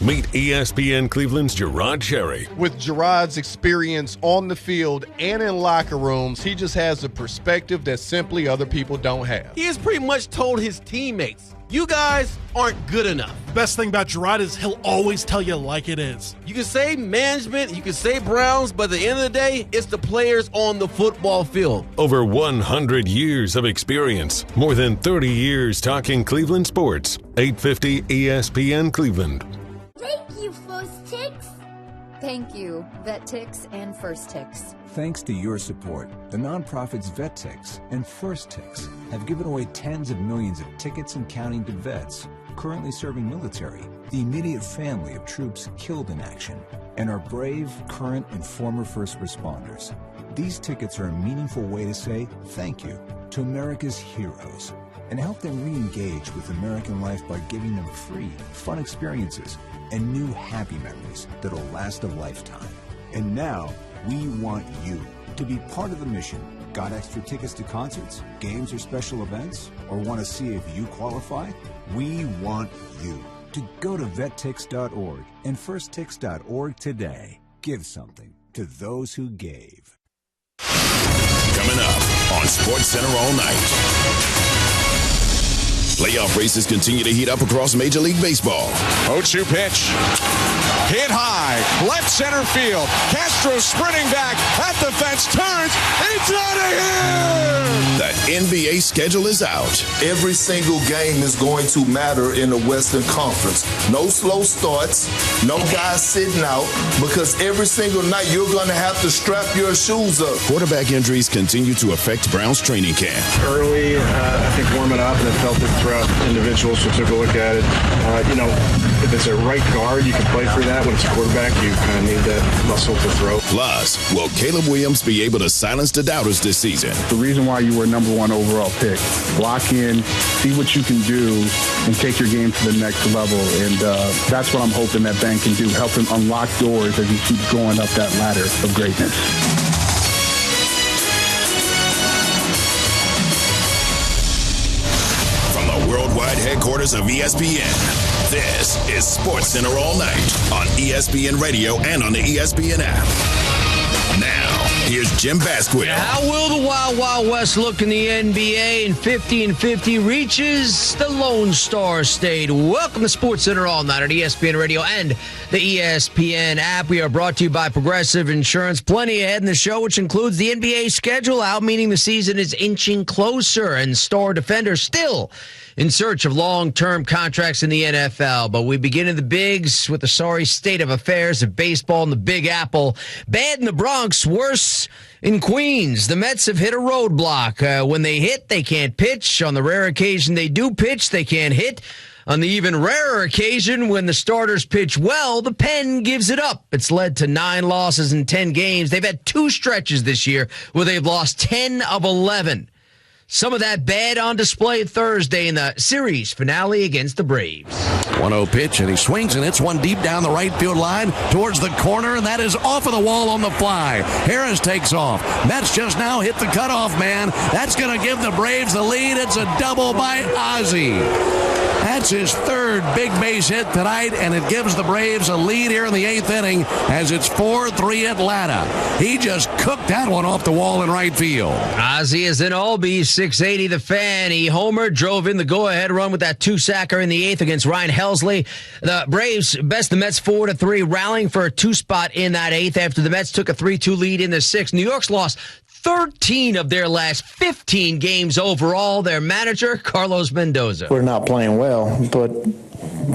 Meet ESPN Cleveland's Gerard Cherry. With Gerard's experience on the field and in locker rooms, he just has a perspective that simply other people don't have. He has pretty much told his teammates, you guys aren't good enough. The best thing about Gerard is he'll always tell you like it is. You can say management, you can say Browns, but at the end of the day, it's the players on the football field. Over 100 years of experience. More than 30 years talking Cleveland sports. 850 ESPN Cleveland. Thank you, First Ticks. Thank you, Vet Ticks and First Ticks. Thanks to your support, the nonprofits Vet Ticks and First Ticks have given away tens of millions of tickets and counting to vets currently serving military, the immediate family of troops killed in action, and our brave, current, and former first responders. These tickets are a meaningful way to say thank you to America's heroes and help them re-engage with American life by giving them free, fun experiences and new happy memories that'll last a lifetime. And now, we want you to be part of the mission. Got extra tickets to concerts, games, or special events? Or want to see if you qualify? We want you to go to vettix.org and firsttix.org today. Give something to those who gave. Coming up on SportsCenter all night. Playoff races continue to heat up across Major League Baseball. 0-2 pitch. Hit high. Left center field. Castro sprinting back at the fence. Turns. It's out of here! The NBA schedule is out. Every single game is going to matter in the Western Conference. No slow starts. No guys sitting out. Because every single night you're going to have to strap your shoes up. Quarterback injuries continue to affect Browns training camp. Early, I think warming up and then felt it throughout individuals who took a look at it. If it's a right guard, you can play for that. When it's a quarterback, you kind of need that muscle to throw. Plus, will Caleb Williams be able to silence the doubters this season? The reason why you were number one overall pick. Lock in, see what you can do, and take your game to the next level. And that's what I'm hoping that Ben can do, help him unlock doors as he keeps going up that ladder of greatness. Worldwide headquarters of ESPN. This is SportsCenter all night on ESPN Radio and on the ESPN app. Now, here's Jim Basquiat. How will the Wild Wild West look in the NBA? And 50-50 reaches the Lone Star State. Welcome to SportsCenter all night on ESPN Radio and the ESPN app. We are brought to you by Progressive Insurance. Plenty ahead in the show, which includes the NBA schedule out, meaning the season is inching closer, and star defenders still in search of long-term contracts in the NFL. But we begin in the bigs with the sorry state of affairs of baseball in the Big Apple. Bad in the Bronx, worse in Queens. The Mets have hit a roadblock. When they hit, they can't pitch. On the rare occasion they do pitch, they can't hit. On the even rarer occasion, when the starters pitch well, the pen gives it up. It's led to 9 losses in 10 games. They've had 2 stretches this year where they've lost 10 of 11. Some of that bad on display Thursday in the series finale against the Braves. 1-0 pitch, and he swings, and it's one deep down the right field line towards the corner, and that is off of the wall on the fly. Harris takes off. Mets just now hit the cutoff man. That's going to give the Braves the lead. It's a double by Ozzie. That's his 3rd big base hit tonight, and it gives the Braves a lead here in the 8th inning as it's 4-3 Atlanta. He just cooked that one off the wall in right field. Ozzie is in Albee, 680 The Fan. He homered, drove in the go-ahead run with that 2-sacker in the 8th against Ryan Helsley. The Braves best the Mets 4-3, rallying for a 2-spot in that 8th after the Mets took a 3-2 lead in the 6th. New York's lost 13 of their last 15 games overall. Their manager, Carlos Mendoza. We're not playing well, but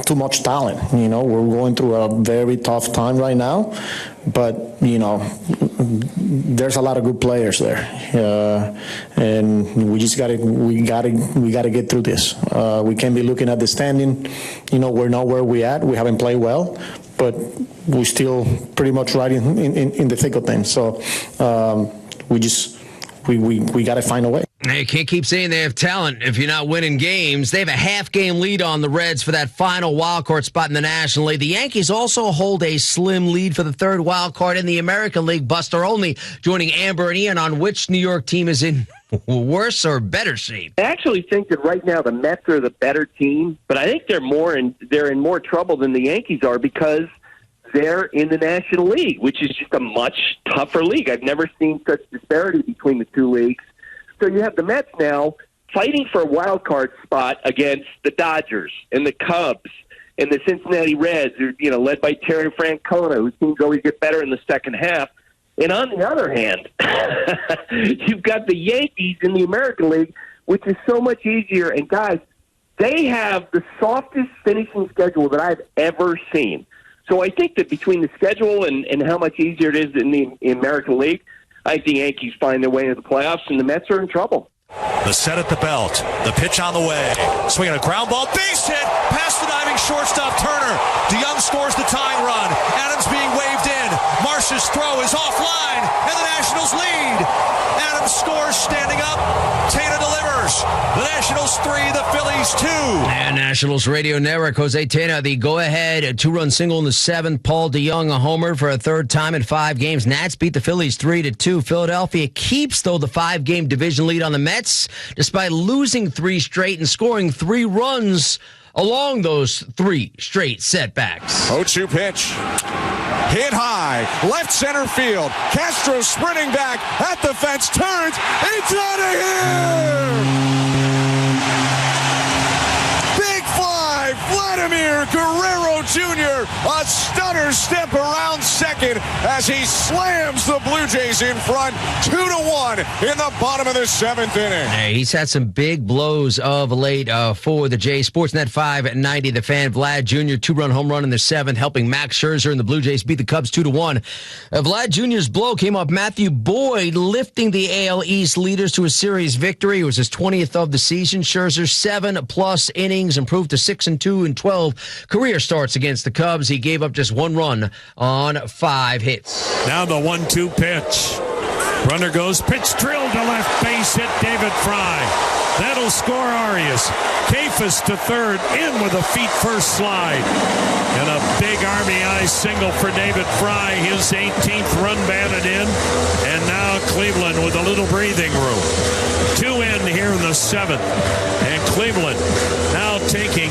too much talent. We're going through a very tough time right now, but, there's a lot of good players there. And we just gotta get through this. We can't be looking at the standing. We're not where we're at. We haven't played well, but we're still pretty much right in the thick of things. So, we got to find a way. You can't keep saying they have talent if you're not winning games. They have a half-game lead on the Reds for that final wildcard spot in the National League. The Yankees also hold a slim lead for the 3rd wildcard in the American League. Buster Olney joining Amber and Ian on which New York team is in Worse or better shape? I actually think that right now the Mets are the better team, but I think they're in more trouble than the Yankees are because they're in the National League, which is just a much tougher league. I've never seen such disparity between the two leagues. So you have the Mets now fighting for a wild card spot against the Dodgers and the Cubs and the Cincinnati Reds, led by Terry Francona, who seems to always get better in the second half. And on the other hand, you've got the Yankees in the American League, which is so much easier. And, guys, they have the softest finishing schedule that I've ever seen. So I think that between the schedule and how much easier it is in the American League, I think the Yankees find their way into the playoffs, and the Mets are in trouble. The set at the belt. The pitch on the way. Swinging a ground ball. Base hit. Past the diving shortstop Turner. DeYoung scores the tying run. Adams being waved in. Marsh's throw is offline. And the Nationals lead. Adams scores standing up. Tena delivers. The Nationals 3, the Phillies 2. And Nationals Radio Network, Jose Tena, the go-ahead two-run single in the 7th. Paul DeYoung, a homer for a third time in 5 games. Nats beat the Phillies 3-2. Philadelphia keeps, though, the 5-game division lead on the Mets, despite losing 3 straight and scoring 3 runs along those 3 straight setbacks. 0-2 pitch. Hit high, left center field. Castro sprinting back at the fence, turns. It's out of here! Big fly, Vladimir Guerrero Jr. A stunner step around second as he slams the Blue Jays in front, 2-1 in the bottom of the 7th inning. Hey, he's had some big blows of late for the Jays. Sportsnet 590, the fan. Vlad Jr., 2-run home run in the 7th, helping Max Scherzer and the Blue Jays beat the Cubs 2-1. Vlad Jr.'s blow came off Matthew Boyd, lifting the AL East leaders to a series victory. It was his 20th of the season. Scherzer 7+ innings, improved to 6-2 in 12 career starts against the Cubs. He gave up just 1 run on 5 hits. Now the 1-2 pitch. Runner goes, pitch drilled to left base, hit David Fry. That'll score Arias. Kefis to third, in with a feet-first slide. And a big RBI single for David Fry, his 18th run batted in. And now Cleveland with a little breathing room. 2 in here in the 7th. And Cleveland now taking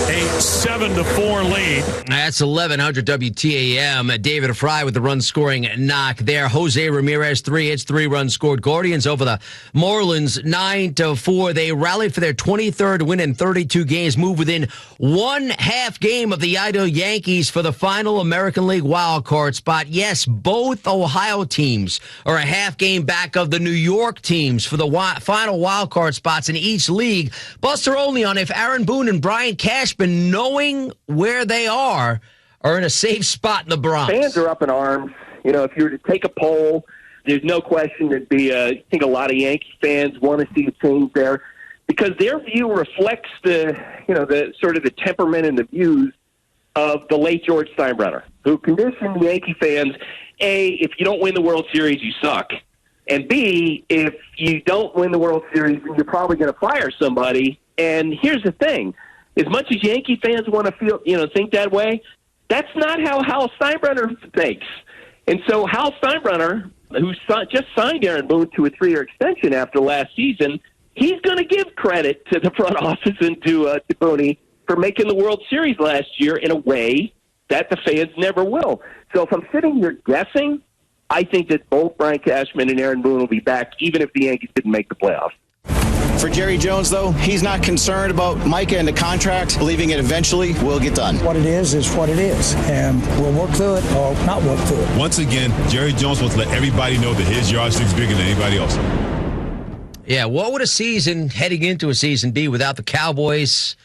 a 7-4 lead. That's 1100 WTAM. David Fry with the run-scoring knock there. Jose Ramirez, 3 hits, 3 runs scored. Guardians over the Marlins, 9-4. They rallied for their 23rd win in 32 games, moved within 1/2 game of the idle Yankees for the final American League wild card spot. Yes, both Ohio teams are a half game back of the New York teams for the final wild card spots in each league. Buster Olney on if Aaron Boone and Brian Cashman, knowing where they are in a safe spot in the Bronx. Fans are up in arms. If you were to take a poll, there's no question there'd be, I think a lot of Yankee fans want to see a change there because their view reflects the sort of the temperament and the views of the late George Steinbrenner, who conditioned Yankee fans, A, if you don't win the World Series, you suck. And B, if you don't win the World Series, you're probably going to fire somebody. And here's the thing. As much as Yankee fans want to think that way, that's not how Hal Steinbrenner thinks. And so Hal Steinbrenner, who just signed Aaron Boone to a 3-year extension after last season, he's going to give credit to the front office and to Boone for making the World Series last year in a way that the fans never will. So if I'm sitting here guessing, I think that both Brian Cashman and Aaron Boone will be back, even if the Yankees didn't make the playoffs. For Jerry Jones, though, he's not concerned about Micah and the contract, believing it eventually will get done. What it is what it is, and we'll work through it or not work through it. Once again, Jerry Jones wants to let everybody know that his yardstick is bigger than anybody else. Yeah, what would a season heading into a season be without the Cowboys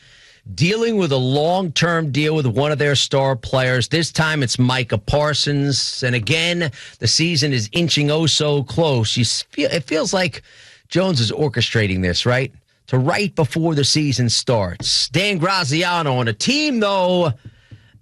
dealing with a long-term deal with one of their star players? This time it's Micah Parsons, and again, the season is inching so close. It feels like Jones is orchestrating this, right? To right before the season starts. Dan Graziano on a team, though,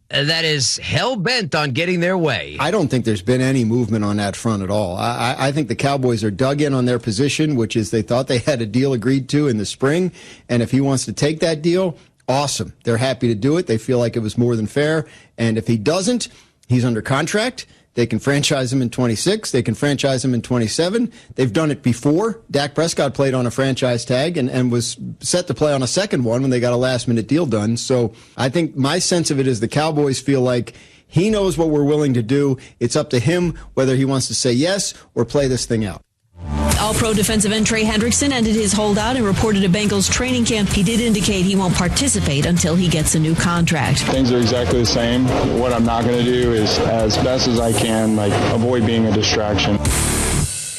that is hell-bent on getting their way. I don't think there's been any movement on that front at all. I think the Cowboys are dug in on their position, which is they thought they had a deal agreed to in the spring, and if he wants to take that deal, awesome. They're happy to do it. They feel like it was more than fair, and if he doesn't, he's under contract. They can franchise him in 26. They can franchise him in 27. They've done it before. Dak Prescott played on a franchise tag and was set to play on a second one when they got a last-minute deal done. So I think my sense of it is the Cowboys feel like he knows what we're willing to do. It's up to him whether he wants to say yes or play this thing out. All-Pro defensive end Trey Hendrickson ended his holdout and reported to Bengals training camp. He did indicate he won't participate until he gets a new contract. Things are exactly the same. What I'm not going to do is, as best as I can, avoid being a distraction.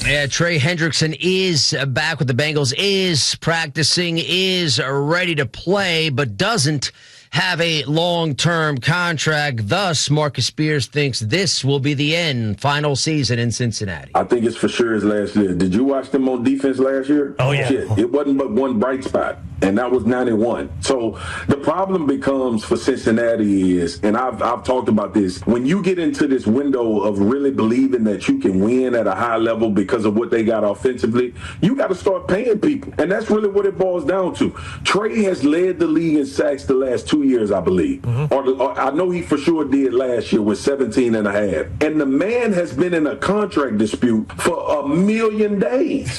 Yeah, Trey Hendrickson is back with the Bengals, is practicing, is ready to play, but doesn't have a long-term contract. Thus, Marcus Spears thinks this will be the end, final season in Cincinnati. I think it's for sure his last year. Did you watch them on defense last year? Oh, yeah. Shit, it wasn't but one bright spot, and that was 91. So the problem becomes for Cincinnati is, and I've talked about this, when you get into this window of really believing that you can win at a high level because of what they got offensively, you got to start paying people. And that's really what it boils down to. Trey has led the league in sacks the last 2 years, I believe. Or I know he for sure did last year with 17 and a half. And the man has been in a contract dispute for 1 million days.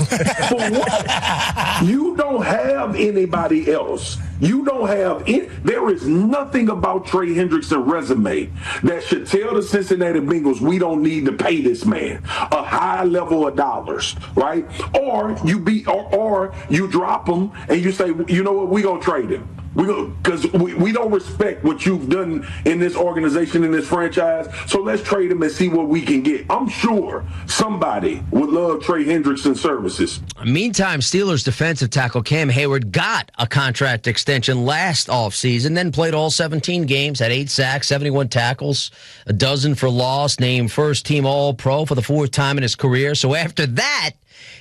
For what? You don't have anybody else. You don't have there is nothing about Trey Hendrickson's resume that should tell the Cincinnati Bengals we don't need to pay this man a high level of dollars, right? Or you drop him and you say, you know what, we gonna trade him. Because we don't respect what you've done in this organization, in this franchise, so let's trade him and see what we can get. I'm sure somebody would love Trey Hendrickson's services. Meantime, Steelers defensive tackle Cam Hayward got a contract extension last offseason, then played all 17 games, had 8 sacks, 71 tackles, a dozen for loss, named first-team All-Pro for the 4th time in his career. So after that,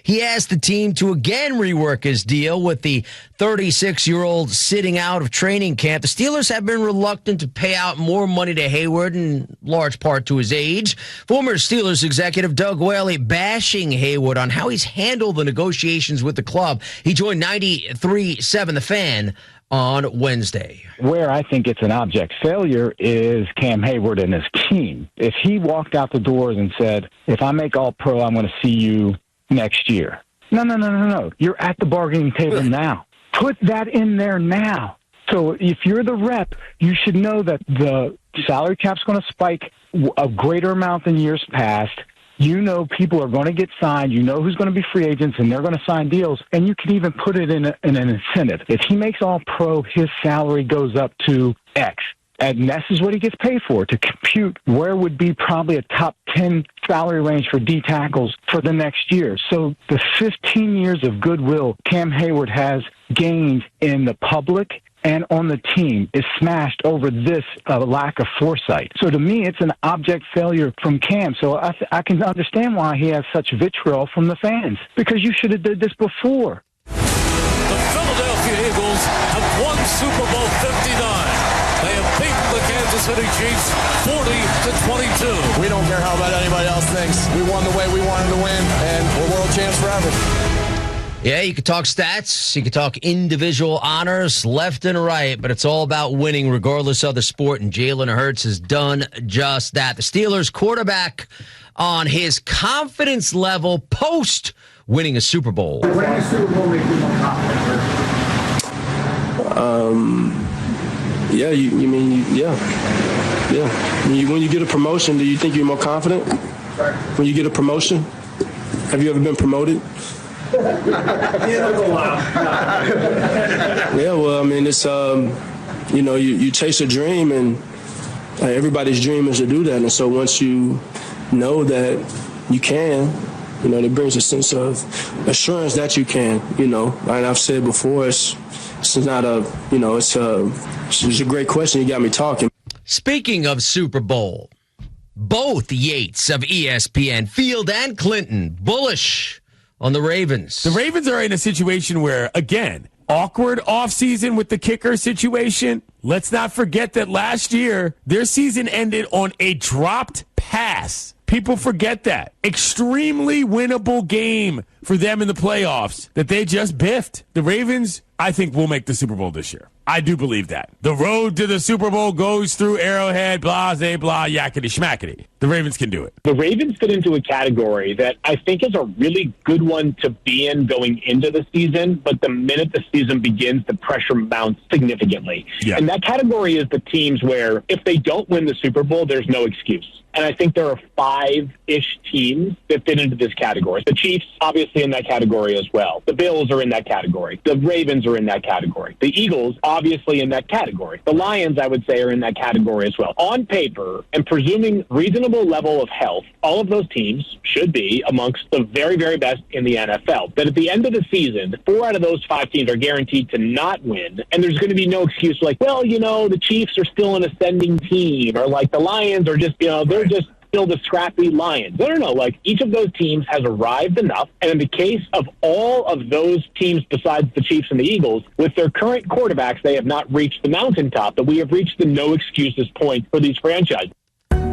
he asked the team to again rework his deal with the 36-year-old sitting out of training camp. The Steelers have been reluctant to pay out more money to Hayward, in large part to his age. Former Steelers executive Doug Whaley bashing Hayward on how he's handled the negotiations with the club. He joined 93.7 The Fan on Wednesday. Where I think it's an abject failure is Cam Hayward and his team. If he walked out the doors and said, if I make All-Pro, I'm going to see you next year. No. You're at the bargaining table now. Put that in there now. So if you're the rep, you should know that the salary cap's going to spike a greater amount than years past. You know people are going to get signed. You know who's going to be free agents, and they're going to sign deals. And you can even put it in an incentive. If he makes All-Pro, his salary goes up to X. And this is what he gets paid for, to compute where would be probably a top 10 salary range for D tackles for the next year. So the 15 years of goodwill Cam Hayward has gained in the public and on the team is smashed over this lack of foresight. So to me, it's an abject failure from Cam. So I can understand why he has such vitriol from the fans, because you should have did this before. The Philadelphia Eagles have won Super Bowl 59. They have beaten the Kansas City Chiefs 40-22. We don't care how about anybody else thinks. We won the way we wanted to win, and we're world champs forever. Yeah, you could talk stats, you could talk individual honors left and right, but it's all about winning regardless of the sport, and Jalen Hurts has done just that. The Steelers quarterback on his confidence level post winning a Super Bowl. Winning a Super Bowl makes you more confident? Yeah, when you get a promotion, do you think you're more confident? When you get a promotion? Have you ever been promoted? Yeah, well, I mean, it's, you chase a dream, and everybody's dream is to do that. And so once you know that you can, it brings a sense of assurance that you can, And I've said before, it's not it's a great question. You got me talking. Speaking of Super Bowl, both Yates of ESPN, Field and Clinton, bullish on the Ravens. The Ravens are in a situation where, again, awkward offseason with the kicker situation. Let's not forget that last year, their season ended on a dropped pass. People forget that. Extremely winnable game for them in the playoffs that they just biffed. The Ravens, I think, will make the Super Bowl this year. I do believe that. The road to the Super Bowl goes through Arrowhead, blah, blah, blah, yakety schmackety. The Ravens can do it. The Ravens fit into a category that I think is a really good one to be in going into the season, but the minute the season begins, the pressure mounts significantly. Yeah. And that category is the teams where if they don't win the Super Bowl, there's no excuse. And I think there are 5-ish teams that fit into this category. The Chiefs, obviously, in that category as well. The Bills are in that category. The Ravens are in that category. The Eagles, obviously, in that category. The Lions, I would say, are in that category as well. On paper, and presuming reasonable level of health, all of those teams should be amongst the very, very best in the NFL. But at the end of the season, 4 out of those 5 teams are guaranteed to not win. And there's going to be no excuse like, well, the Chiefs are still an ascending team, or like the Lions are just, they're just still the scrappy Lions. No. Like, each of those teams has arrived enough. And in the case of all of those teams besides the Chiefs and the Eagles, with their current quarterbacks, they have not reached the mountaintop, but we have reached the no excuses point for these franchises.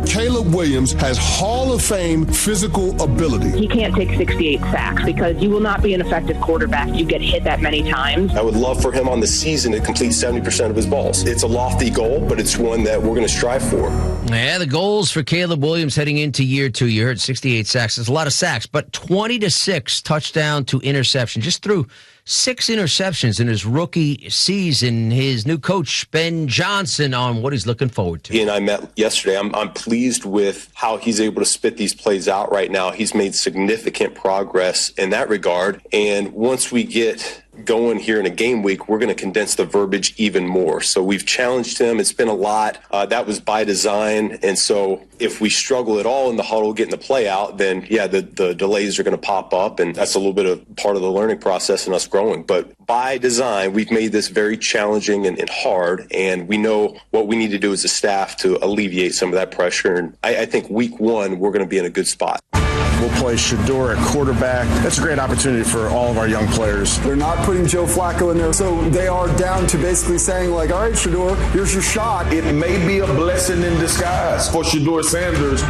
Caleb Williams has Hall of Fame physical ability. He can't take 68 sacks because you will not be an effective quarterback. You get hit that many times. I would love for him on the season to complete 70% of his balls. It's a lofty goal, but it's one that we're going to strive for. Yeah, the goals for Caleb Williams heading into year 2. You heard 68 sacks. There's a lot of sacks, but 20-6 touchdown to interception. Just threw 6 interceptions in his rookie season. His new coach, Ben Johnson, on what he's looking forward to. He and I met yesterday. I'm pleased with how he's able to spit these plays out right now. He's made significant progress in that regard. And once we get going here in a game week, we're going to condense the verbiage even more. So we've challenged him. It's been a lot. That was by design. And so if we struggle at all in the huddle, getting the play out, then yeah, the delays are going to pop up. And that's a little bit of part of the learning process and us growing. But by design, we've made this very challenging and hard. And we know what we need to do as a staff to alleviate some of that pressure. And I think week 1, we're going to be in a good spot. We'll play Shedeur at quarterback. That's a great opportunity for all of our young players. They're not putting Joe Flacco in there, so they are down to basically saying, like, all right, Shedeur, here's your shot. It may be a blessing in disguise for Shedeur Sanders.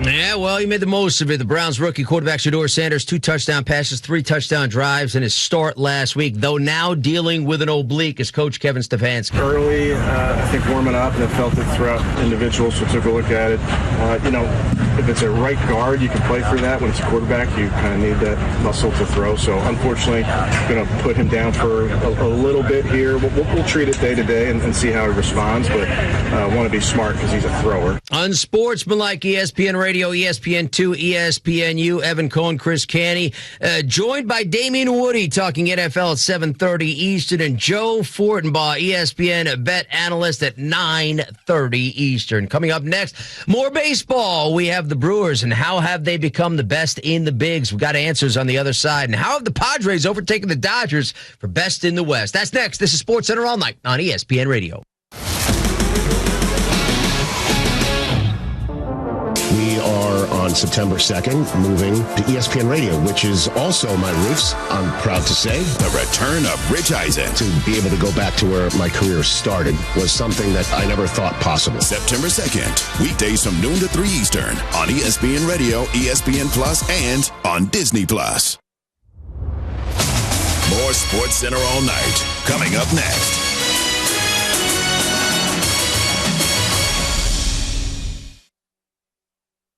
Yeah, well, he made the most of it. The Browns rookie quarterback Shedeur Sanders, 2 touchdown passes, 3 touchdown drives in his start last week, though now dealing with an oblique as coach Kevin Stefanski. Early, I think warming up, and I felt it throughout individuals, so took a look at it. If it's a right guard, you can play through that. When it's a quarterback, you kind of need that muscle to throw. So, unfortunately, going to put him down for a little bit here. We'll treat it day to day and see how he responds, but want to be smart because he's a thrower. Unsportsmanlike ESPN Radio, ESPN2, ESPNU, Evan Cohen, Chris Canny, joined by Damien Woody talking NFL at 7:30 Eastern, and Joe Fortenbaugh, ESPN bet analyst at 9:30 Eastern. Coming up next, more baseball. We have the Brewers, and how have they become the best in the bigs? We've got answers on the other side. And how have the Padres overtaken the Dodgers for best in the West? That's next. This is SportsCenter All Night on ESPN Radio. We are on September 2nd moving to ESPN Radio, which is also my roots, I'm proud to say. The return of Rich Eisen. To be able to go back to where my career started was something that I never thought possible. September 2nd, weekdays from noon to 3 Eastern on ESPN Radio, ESPN Plus, and on Disney Plus. More SportsCenter All Night coming up next.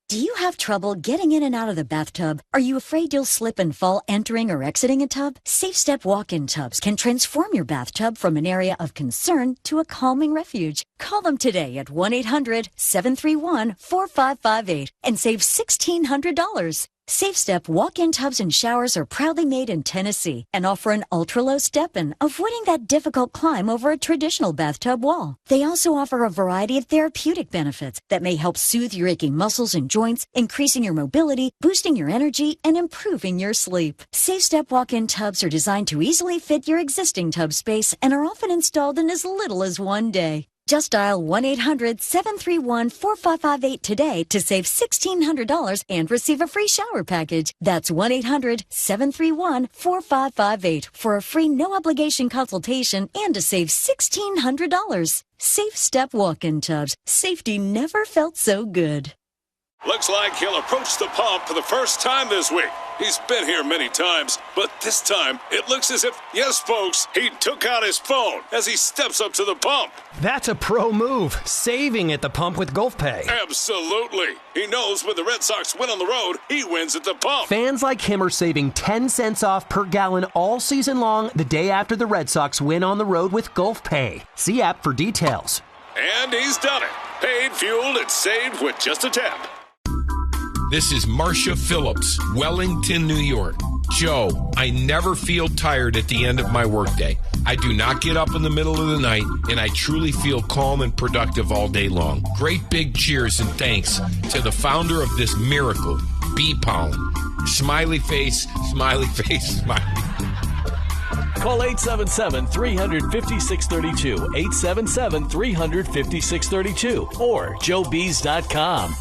Do you have trouble getting in and out of the bathtub? Are you afraid you'll slip and fall entering or exiting a tub? SafeStep walk-in tubs can transform your bathtub from an area of concern to a calming refuge. Call them today at 1-800-731-4558 and save $1,600. SafeStep walk-in tubs and showers are proudly made in Tennessee and offer an ultra-low step-in, avoiding that difficult climb over a traditional bathtub wall. They also offer a variety of therapeutic benefits that may help soothe your aching muscles and joints, increasing your mobility, boosting your energy, and improving your sleep. SafeStep walk-in tubs are designed to easily fit your existing tub space and are often installed in as little as 1 day. Just dial 1-800-731-4558 today to save $1,600 and receive a free shower package. That's 1-800-731-4558 for a free no-obligation consultation and to save $1,600. SafeStep walk-in tubs. Safety never felt so good. Looks like he'll approach the pump for the first time this week. He's been here many times, but this time it looks as if, yes, folks, he took out his phone as he steps up to the pump. That's a pro move, saving at the pump with GulfPay. Absolutely. He knows when the Red Sox win on the road, he wins at the pump. Fans like him are saving 10 cents off per gallon all season long the day after the Red Sox win on the road with GulfPay. See app for details. And he's done it. Paid, fueled, and saved with just a tap. This is Marcia Phillips, Wellington, New York. Joe, I never feel tired at the end of my workday. I do not get up in the middle of the night, and I truly feel calm and productive all day long. Great big cheers and thanks to the founder of this miracle, bee pollen. Smiley face, smiley face, smiley. Call 877-350-632, 877-350-632, or joebees.com.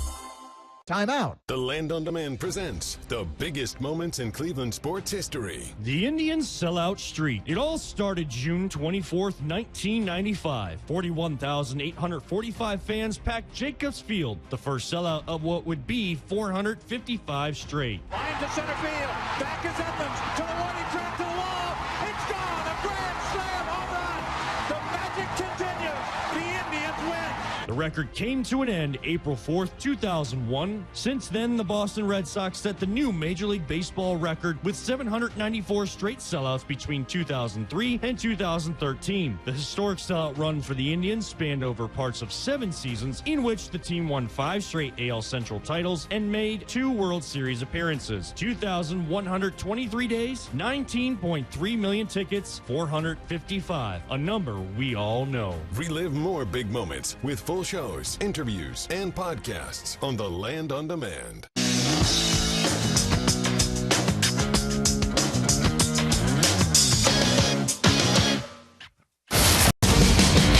Time out. The Land on Demand presents the biggest moments in Cleveland sports history. The Indians Sellout Street. It all started June 24th, 1995. 41,845 fans packed Jacobs Field, the first sellout of what would be 455 straight. Line to center field. Back is Edmonds to the warning track to the wall. It's gone. A grand slam home run. The magic continues. The Indians win. The record came to an end April 4th, 2001. Since then, the Boston Red Sox set the new Major League Baseball record with 794 straight sellouts between 2003 and 2013. The historic sellout run for the Indians spanned over parts of 7 seasons, in which the team won 5 straight AL Central titles and made 2 World Series appearances. 2,123 days, 19.3 million tickets, 455, a number we all know. Relive more big moments with full shows, interviews, and podcasts on the Land on Demand.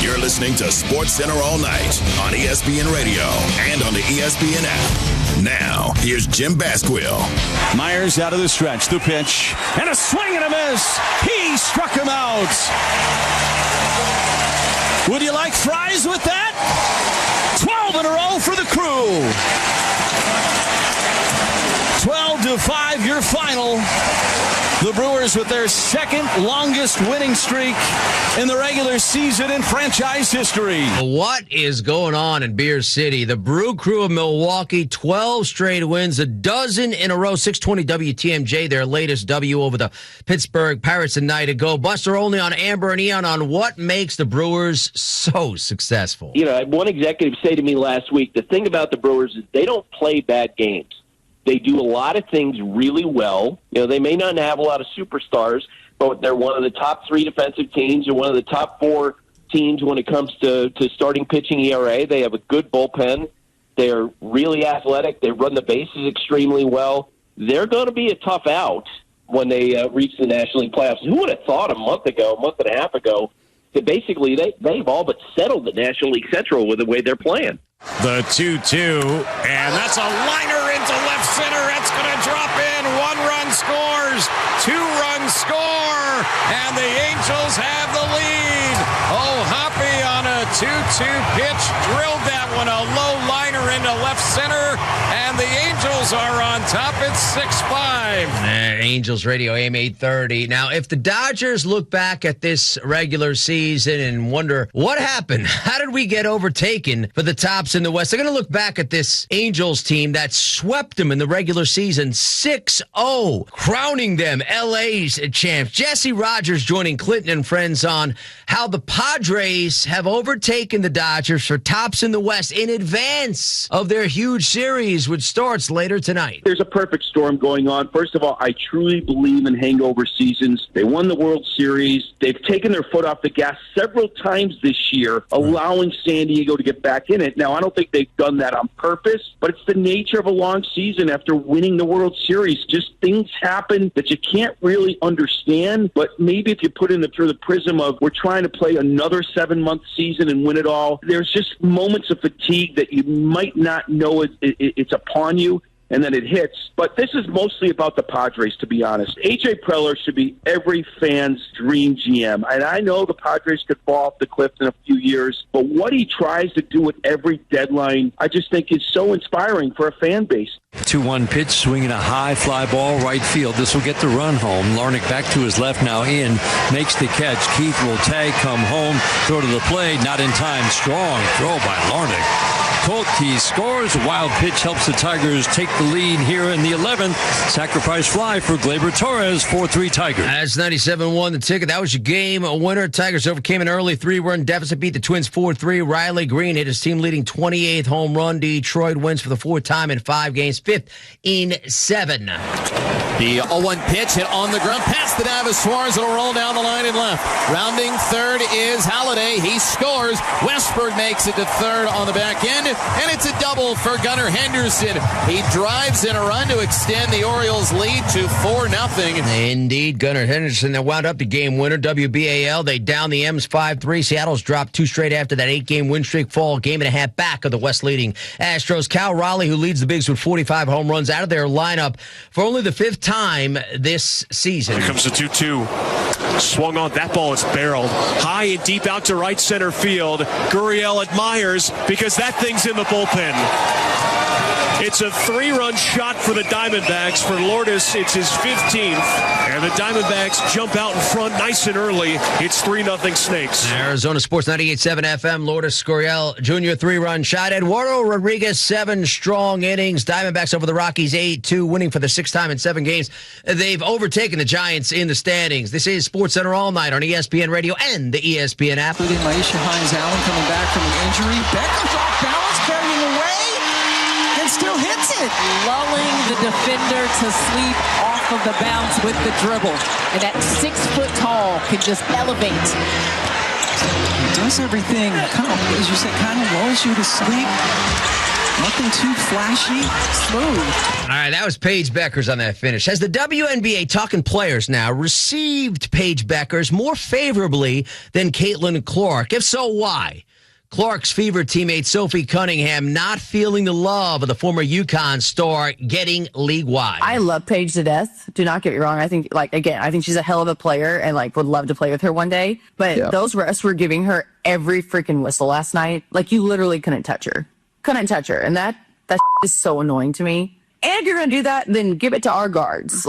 You're listening to Sports Center all night on ESPN Radio and on the ESPN app. Now, here's Jim Basquill. Myers out of the stretch, the pitch, and a swing and a miss. He struck him out. Would you like fries with that? 12 in a row for the Crew. 12-5, your final. The Brewers with their second longest winning streak in the regular season in franchise history. What is going on in Beer City? The Brew Crew of Milwaukee, 12 straight wins, a dozen in a row. 620 WTMJ, their latest W over the Pittsburgh Pirates a night ago. Buster Olney on Amber and Eon on what makes the Brewers so successful. You know, I had one executive say to me last week, the thing about the Brewers is they don't play bad games. They do a lot of things really well. You know, they may not have a lot of superstars, but they're one of the top 3 defensive teams. They're one of the top 4 teams when it comes to starting pitching ERA. They have a good bullpen. They're really athletic. They run the bases extremely well. They're going to be a tough out when they reach the National League playoffs. Who would have thought a month and a half ago, that basically they've all but settled the National League Central with the way they're playing. The 2-2, and that's a liner into left center. That's going to drop in. 1 run scores, 2 runs score, and the Angels have the lead. Oh, Hoppy on a 2-2 pitch drilled that one, a low liner into left center, and the Angels are on top. It's 6-5. Angels Radio AM 830. Now, if the Dodgers look back at this regular season and wonder what happened, how did we get overtaken for the tops in the West, they're going to look back at this Angels team that swept them in the regular season 6-0, crowning them LA's champs. Jesse Rogers joining Clinton and friends on how the Padres have overtaken the Dodgers for tops in the West in advance of their huge series, which starts later tonight. There's a perfect storm going on. First of all, I truly believe in hangover seasons. They won the World Series. They've taken their foot off the gas several times this year, allowing San Diego to get back in it. Now, I don't think they've done that on purpose, but it's the nature of a long season after winning the World Series. Just things happen that you can't really understand, but maybe if you put it through the prism of we're trying to play another 7-month season and win it all, there's just moments of fatigue that you might not know it's upon you. and then it hits. But this is mostly about the Padres, to be honest. A.J. Preller should be every fan's dream GM. And I know the Padres could fall off the cliff in a few years, but what he tries to do at every deadline, I just think is so inspiring for a fan base. 2-1 pitch, swinging a high fly ball right field. This will get the run home. Larnach back to his left, now in, makes the catch. Keith will tag, come home, throw to the plate, not in time. Strong throw by Larnach. Tolke scores. A wild pitch helps the Tigers take the lead here in the 11th. Sacrifice fly for Gleyber Torres, 4-3 Tigers. That's 97-1 the ticket. That was your game winner. Tigers overcame an early 3-run deficit, beat the Twins 4-3. Riley Green hit his team leading 28th home run. Detroit wins for the fourth time in 5 games, 5th in 7. The 0-1 pitch hit on the ground past the Davis. Suarez will roll down the line and left. Rounding third is Halladay. He scores. Westberg makes it to third on the back end, and it's a double for Gunnar Henderson. He drives in a run to extend the Orioles' lead to 4-0. Indeed, Gunnar Henderson that wound up the game winner. WBAL, they down the M's 5-3. Seattle's dropped 2 straight after that 8-game win streak, fall game and a half back of the West leading Astros. Cal Raleigh, who leads the Bigs with 45 home runs, out of their lineup for only the 5th time this season. Here comes the 2-2. Swung on. That ball is barreled high and deep out to right center field. Gurriel admires because that thing's in the bullpen. It's a 3-run shot for the Diamondbacks. For Lourdes, it's his 15th. And the Diamondbacks jump out in front nice and early. It's 3-0 Snakes. Arizona Sports 98.7 FM. Lourdes Gurriel Jr. 3-run shot. Eduardo Rodriguez, 7 strong innings. Diamondbacks over the Rockies 8-2, winning for the 6th time in 7 games. They've overtaken the Giants in the standings. This is SportsCenter All Night on ESPN Radio and the ESPN app. Including Maisha Hines-Allen coming back from an injury. Beckham's off balance, carrying away, and still hits it. Lulling the defender to sleep off of the bounce with the dribble. And that 6-foot tall can just elevate. He does everything, kind of, as you said, kind of lulls you to sleep. Nothing too flashy, smooth. All right, that was Paige Beckers on that finish. Has the WNBA, talking players now, received Paige Beckers more favorably than Caitlin Clark? If so, why? Clark's Fever teammate Sophie Cunningham not feeling the love of the former UConn star getting league-wide. I love Paige to death. Do not get me wrong. I think, I think she's a hell of a player and, would love to play with her one day. But those refs were giving her every freaking whistle last night. You literally couldn't touch her. And that is so annoying to me. And if you're going to do that, then give it to our guards.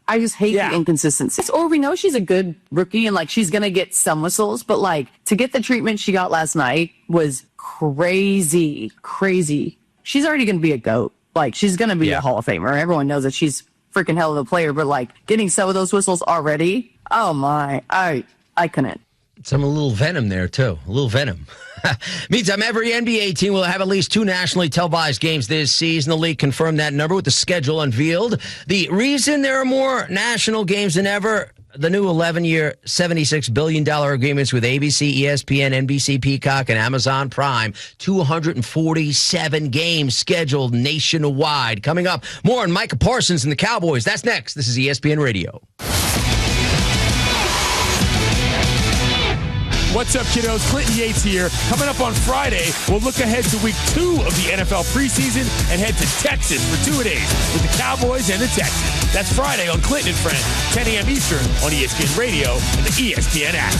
I just hate the inconsistencies. Or we know she's a good rookie and she's going to get some whistles, but to get the treatment she got last night was crazy. She's already going to be a GOAT. She's going to be a Hall of Famer. Everyone knows that she's freaking hell of a player, but getting some of those whistles already, oh my, I couldn't. Some a little venom there, too. A little venom. Meantime, every NBA team will have at least 2 nationally televised games this season. The league confirmed that number with the schedule unveiled. The reason there are more national games than ever, the new 11-year, $76 billion agreements with ABC, ESPN, NBC, Peacock, and Amazon Prime. 247 games scheduled nationwide. Coming up, more on Micah Parsons and the Cowboys. That's next. This is ESPN Radio. What's up, kiddos? Clinton Yates here. Coming up on Friday, we'll look ahead to week 2 of the NFL preseason and head to Texas for 2 days with the Cowboys and the Texans. That's Friday on Clinton and Friends, 10 a.m. Eastern on ESPN Radio and the ESPN app.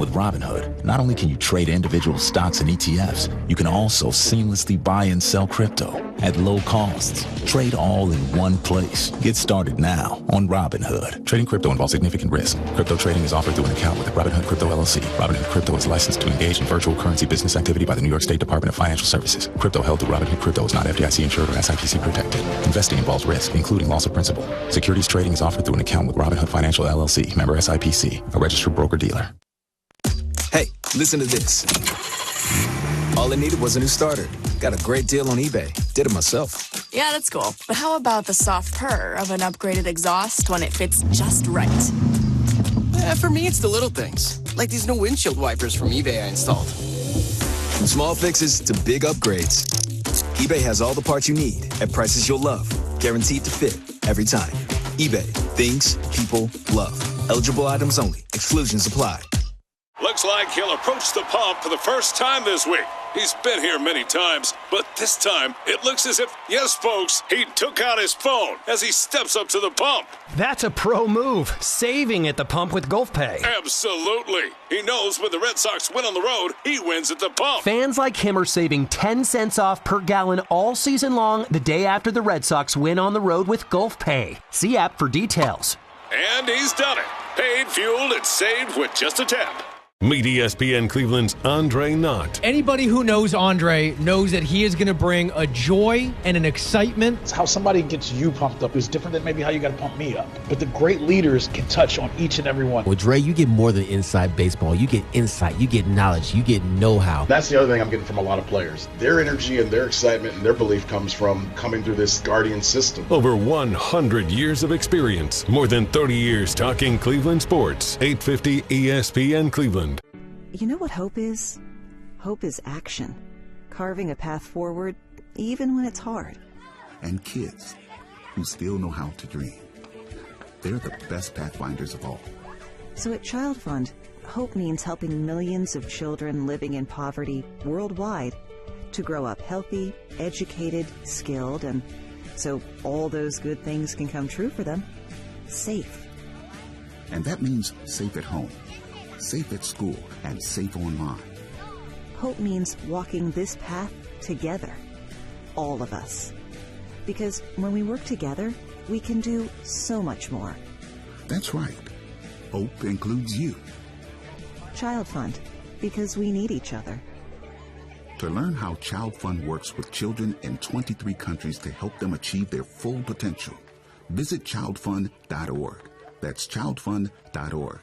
With Robinhood, not only can you trade individual stocks and ETFs, you can also seamlessly buy and sell crypto at low costs. Trade all in one place. Get started now on Robinhood. Trading crypto involves significant risk. Crypto trading is offered through an account with Robinhood Crypto LLC. Robinhood Crypto is licensed to engage in virtual currency business activity by the New York State Department of Financial Services. Crypto held through Robinhood Crypto is not FDIC insured or SIPC protected. Investing involves risk, including loss of principal. Securities trading is offered through an account with Robinhood Financial LLC, member SIPC, a registered broker-dealer. Hey, listen to this. All I needed was a new starter. Got a great deal on eBay. Did it myself. Yeah, that's cool. But how about the soft purr of an upgraded exhaust when it fits just right? For me, it's the little things. Like these new windshield wipers from eBay I installed. From small fixes to big upgrades, eBay has all the parts you need at prices you'll love. Guaranteed to fit every time. eBay. Things people love. Eligible items only. Exclusions apply. looks like he'll approach the pump for the first time this week. He's been here many times, but this time it looks as if, yes, folks, he took out his phone as he steps up to the pump. That's a pro move, saving at the pump with GulfPay. Absolutely. He knows when the Red Sox win on the road, he wins at the pump. Fans like him are saving 10 cents off per gallon all season long the day after the Red Sox win on the road with GulfPay. See app for details. And he's done it. Paid, fueled, and saved with just a tap. Meet ESPN Cleveland's Andre Knott. Anybody who knows Andre knows that he is going to bring a joy and an excitement. It's how somebody gets you pumped up is different than maybe how you got to pump me up. But the great leaders can touch on each and every one. With Dre, you get more than inside baseball. You get insight, you get knowledge, you get know-how. That's the other thing I'm getting from a lot of players. Their energy and their excitement and their belief comes from coming through this Guardian system. Over 100 years of experience. More than 30 years talking Cleveland sports. 850 ESPN Cleveland. You know what hope is? Hope is action. Carving a path forward, even when it's hard. And kids who still know how to dream. They're the best pathfinders of all. So at Child Fund, hope means helping millions of children living in poverty worldwide to grow up healthy, educated, skilled, and so all those good things can come true for them, safe. And that means safe at home, safe at school, and safe online. Hope means walking this path together, all of us. Because when we work together, we can do so much more. That's right. Hope includes you. Child Fund, because we need each other. To learn how Child Fund works with children in 23 countries to help them achieve their full potential, visit childfund.org. That's childfund.org.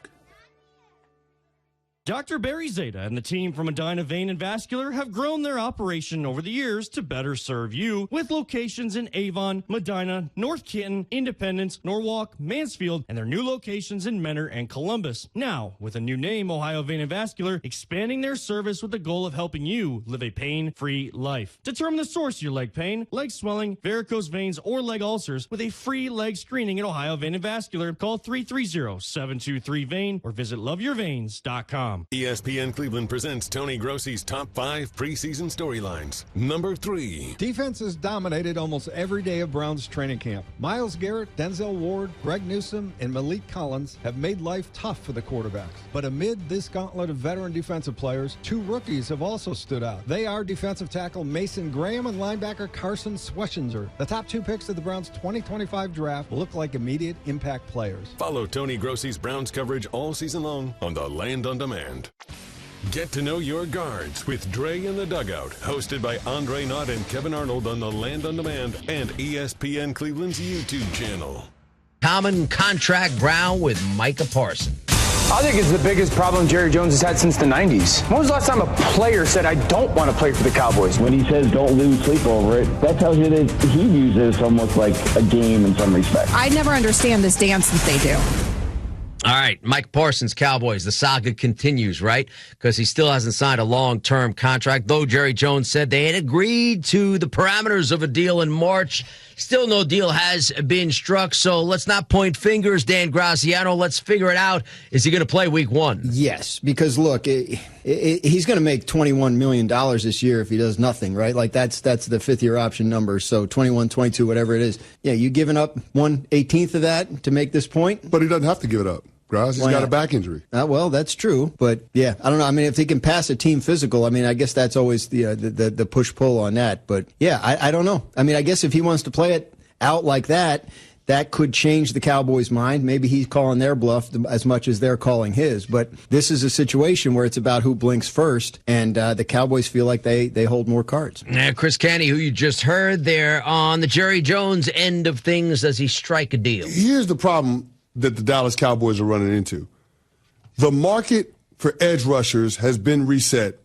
Dr. Barry Zeta and the team from Medina Vein and Vascular have grown their operation over the years to better serve you with locations in Avon, Medina, North Canton, Independence, Norwalk, Mansfield, and their new locations in Mentor and Columbus. Now, with a new name, Ohio Vein and Vascular, expanding their service with the goal of helping you live a pain-free life. Determine the source of your leg pain, leg swelling, varicose veins, or leg ulcers with a free leg screening at Ohio Vein and Vascular. Call 330-723-VEIN or visit loveyourveins.com. ESPN Cleveland presents Tony Grossi's top 5 preseason storylines. Number 3. Defense has dominated almost every day of Browns training camp. Myles Garrett, Denzel Ward, Greg Newsome, and Malik Collins have made life tough for the quarterbacks. But amid this gauntlet of veteran defensive players, 2 rookies have also stood out. They are defensive tackle Mason Graham and linebacker Carson Schwetzinger. The top 2 picks of the Browns' 2025 draft look like immediate impact players. Follow Tony Grossi's Browns coverage all season long on the Land on Demand. Get to know your guards with Dre in the Dugout, hosted by Andre Knott and Kevin Arnold on the Land on Demand and ESPN Cleveland's YouTube channel. Common contract ground with Micah Parsons. I think it's the biggest problem Jerry Jones has had since the 90s. When was the last time a player said, I don't want to play for the Cowboys? When he says don't lose sleep over it, that tells you that he views it as almost like a game in some respects. I never understand this dance that they do. All right, Mike Parsons, Cowboys. The saga continues, right? Because he still hasn't signed a long-term contract, though Jerry Jones said they had agreed to the parameters of a deal in March. Still no deal has been struck, so let's not point fingers, Dan Graziano. Let's figure it out. Is he going to play week 1? Yes, because, look, he's going to make $21 million this year if he does nothing, right? Like, that's the fifth-year option number, so 21, 22, whatever it is. Yeah, you giving up 1/18 of that to make this point? But he doesn't have to give it up. Graz, he's got a back injury. Well, that's true. But, yeah, I don't know. I mean, if he can pass a team physical, I mean, I guess that's always the push-pull on that. But, yeah, I don't know. I mean, I guess if he wants to play it out like that, that could change the Cowboys' mind. Maybe he's calling their bluff as much as they're calling his. But this is a situation where it's about who blinks first, and the Cowboys feel like they hold more cards. Chris Canty, who you just heard there on the Jerry Jones end of things, does he strike a deal? Here's the problem that the Dallas Cowboys are running into. The market for edge rushers has been reset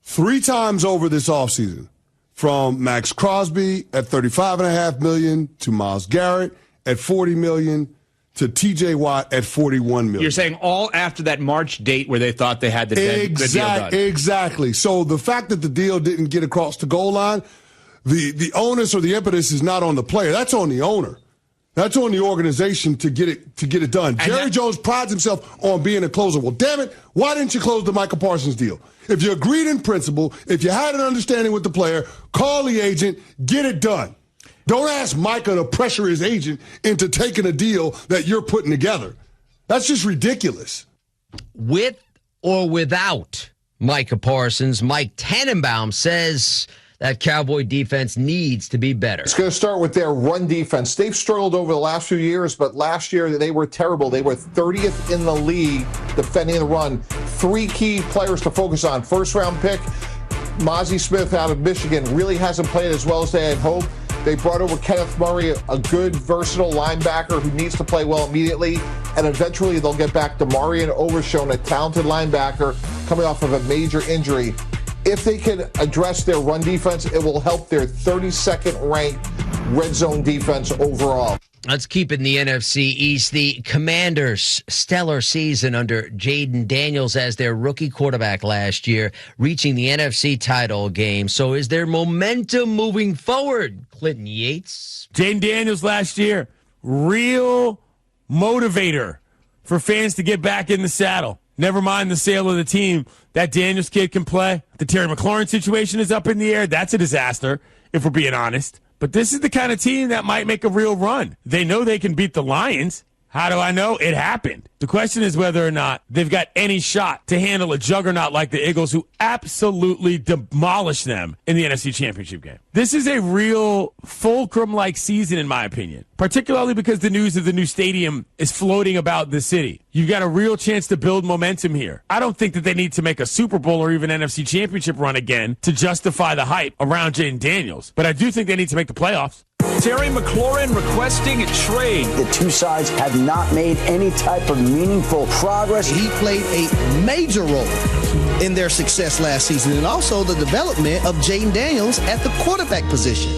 3 times over this offseason, from Max Crosby at $35.5 million to Myles Garrett at $40 million to T.J. Watt at $41 million. You're saying all after that March date where they thought they had the deal done. Exactly. So the fact that the deal didn't get across the goal line, the onus or the impetus is not on the player. That's on the owner. That's on the organization to get it done. Jerry Jones prides himself on being a closer. Well, damn it, why didn't you close the Micah Parsons deal? If you agreed in principle, if you had an understanding with the player, call the agent, get it done. Don't ask Micah to pressure his agent into taking a deal that you're putting together. That's just ridiculous. With or without Micah Parsons, Mike Tannenbaum says that Cowboy defense needs to be better. It's going to start with their run defense. They've struggled over the last few years, but last year they were terrible. They were 30th in the league defending the run. 3 key players to focus on. First-round pick, Mozzie Smith out of Michigan, really hasn't played as well as they had hoped. They brought over Kenneth Murray, a good, versatile linebacker who needs to play well immediately. And eventually they'll get back to Marion Overshown, a talented linebacker coming off of a major injury. If they can address their run defense, it will help their 32nd ranked red zone defense overall. Let's keep it in the NFC East. The Commanders' stellar season under Jaden Daniels as their rookie quarterback last year, reaching the NFC title game. So is there momentum moving forward, Clinton Yates? Jaden Daniels last year, real motivator for fans to get back in the saddle. Never mind the sale of the team. That Daniels kid can play. The Terry McLaurin situation is up in the air. That's a disaster, if we're being honest. But this is the kind of team that might make a real run. They know they can beat the Lions. How do I know? It happened. The question is whether or not they've got any shot to handle a juggernaut like the Eagles, who absolutely demolished them in the NFC Championship game. This is a real fulcrum-like season, in my opinion, particularly because the news of the new stadium is floating about the city. You've got a real chance to build momentum here. I don't think that they need to make a Super Bowl or even NFC Championship run again to justify the hype around Jaden Daniels, but I do think they need to make the playoffs. Terry McLaurin requesting a trade. The two sides have not made any type of meaningful progress. He played a major role in their success last season, and also the development of Jaden Daniels at the quarterback position.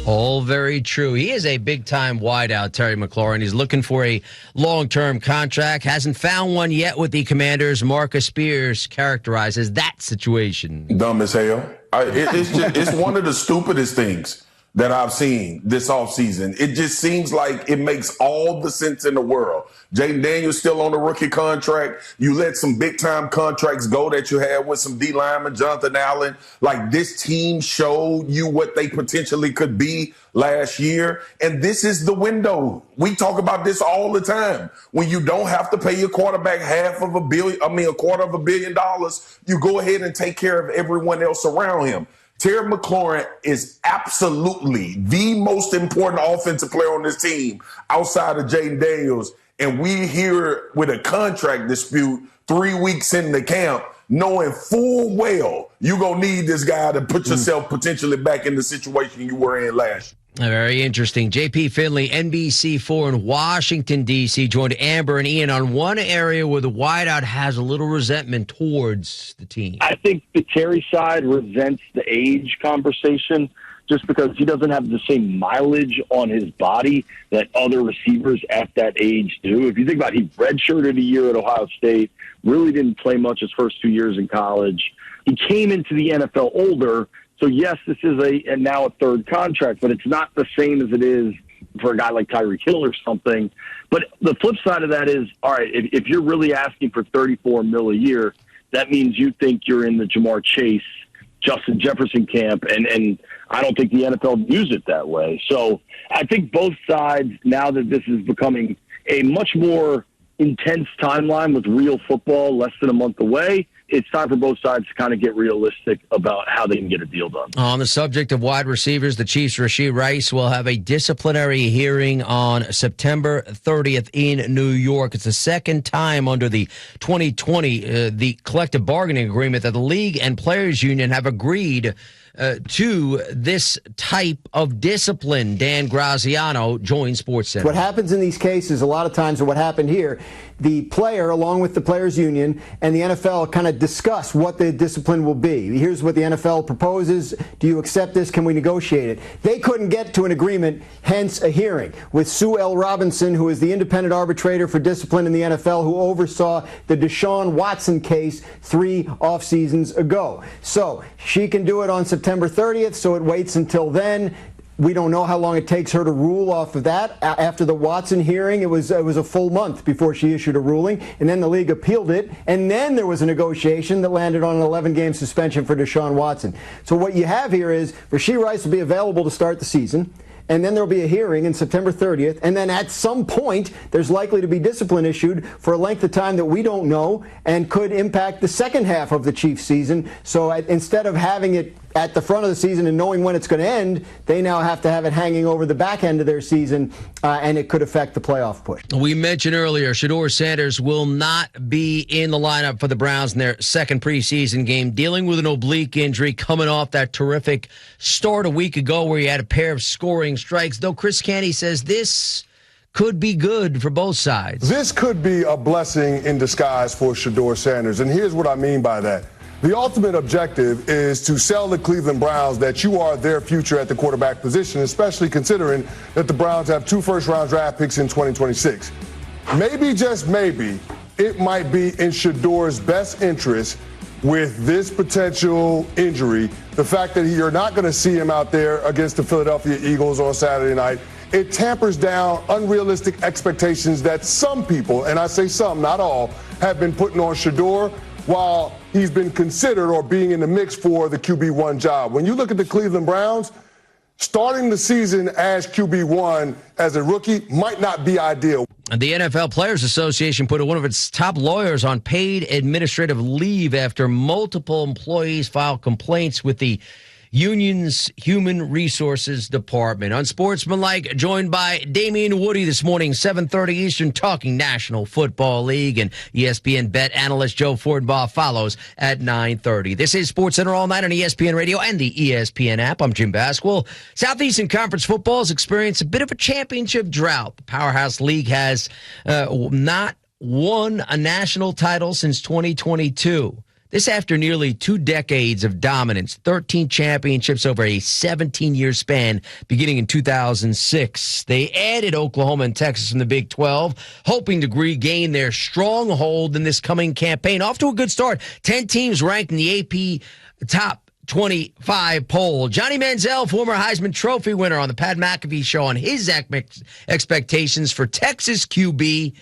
All very true. He is a big-time wideout, Terry McLaurin. He's looking for a long-term contract. Hasn't found one yet with the Commanders. Marcus Spears characterizes that situation. Dumb as hell. It's one of the stupidest things that I've seen this offseason. It just seems like it makes all the sense in the world. Jaden Daniels still on the rookie contract. You let some big-time contracts go that you had with some D linemen, Jonathan Allen. Like, this team showed you what they potentially could be last year. And this is the window. We talk about this all the time. When you don't have to pay your quarterback a $250 million, you go ahead and take care of everyone else around him. Terry McLaurin is absolutely the most important offensive player on this team outside of Jaden Daniels. And we here with a contract dispute 3 weeks in the camp, knowing full well you're going to need this guy to put yourself potentially back in the situation you were in last year. Very interesting. J.P. Finley, NBC4 in Washington, D.C., joined Amber and Ian on one area where the wideout has a little resentment towards the team. I think the Terry side resents the age conversation just because he doesn't have the same mileage on his body that other receivers at that age do. If you think about it, he redshirted a year at Ohio State, really didn't play much his first 2 years in college. He came into the NFL older. So, yes, this is now a third contract, but it's not the same as it is for a guy like Tyreek Hill or something. But the flip side of that is, all right, if you're really asking for $34 million a year, that means you think you're in the Jamar Chase, Justin Jefferson camp, and I don't think the NFL views it that way. So I think both sides, now that this is becoming a much more intense timeline with real football less than a month away, it's time for both sides to kind of get realistic about how they can get a deal done. On the subject of wide receivers, the Chiefs' Rashee Rice will have a disciplinary hearing on September 30th in New York. It's the second time under the 2020, the collective bargaining agreement, that the league and players union have agreed to this type of discipline. Dan Graziano joins SportsCenter. What happens in these cases, a lot of times, or what happened here, the player, along with the players' union, and the NFL kind of discuss what the discipline will be. Here's what the NFL proposes. Do you accept this? Can we negotiate it? They couldn't get to an agreement, hence a hearing with Sue L. Robinson, who is the independent arbitrator for discipline in the NFL, who oversaw the Deshaun Watson case 3 off seasons ago. So she can do it on September 30th, so it waits until then. We don't know how long it takes her to rule off of that. After the Watson hearing, it was a full month before she issued a ruling, and then the league appealed it, and then there was a negotiation that landed on an 11-game suspension for Deshaun Watson. So what you have here is Rashee Rice will be available to start the season, and then there will be a hearing in September 30th, and then at some point there's likely to be discipline issued for a length of time that we don't know and could impact the second half of the Chiefs season. So instead of having it at the front of the season and knowing when it's going to end, they now have to have it hanging over the back end of their season, and it could affect the playoff push. We mentioned earlier, Shedeur Sanders will not be in the lineup for the Browns in their second preseason game, dealing with an oblique injury coming off that terrific start a week ago where he had a pair of scoring strikes, though Chris Canty says this could be good for both sides. This could be a blessing in disguise for Shedeur Sanders, and here's what I mean by that. The ultimate objective is to sell the Cleveland Browns that you are their future at the quarterback position, especially considering that the Browns have 2 first-round draft picks in 2026. Maybe, just maybe, it might be in Shedeur's best interest with this potential injury, the fact that you're not going to see him out there against the Philadelphia Eagles on Saturday night. It tampers down unrealistic expectations that some people, and I say some, not all, have been putting on Shedeur while he's been considered or being in the mix for the QB1 job. When you look at the Cleveland Browns, starting the season as QB1 as a rookie might not be ideal. The NFL Players Association put one of its top lawyers on paid administrative leave after multiple employees filed complaints with the union's Human Resources Department. Unsportsmanlike, joined by Damian Woody this morning, 7:30 Eastern, talking National Football League, and ESPN bet analyst Joe Fortenbaugh follows at 9:30. This is SportsCenter All Night on ESPN Radio and the ESPN app. I'm Jim Basquil. Southeastern Conference football has experienced a bit of a championship drought. The Powerhouse League has not won a national title since 2022. This after nearly 2 decades of dominance, 13 championships over a 17-year span beginning in 2006. They added Oklahoma and Texas from the Big 12, hoping to regain their stronghold in this coming campaign. Off to a good start. 10 teams ranked in the AP Top 25 poll. Johnny Manziel, former Heisman Trophy winner, on the Pat McAfee Show on his expectations for Texas QB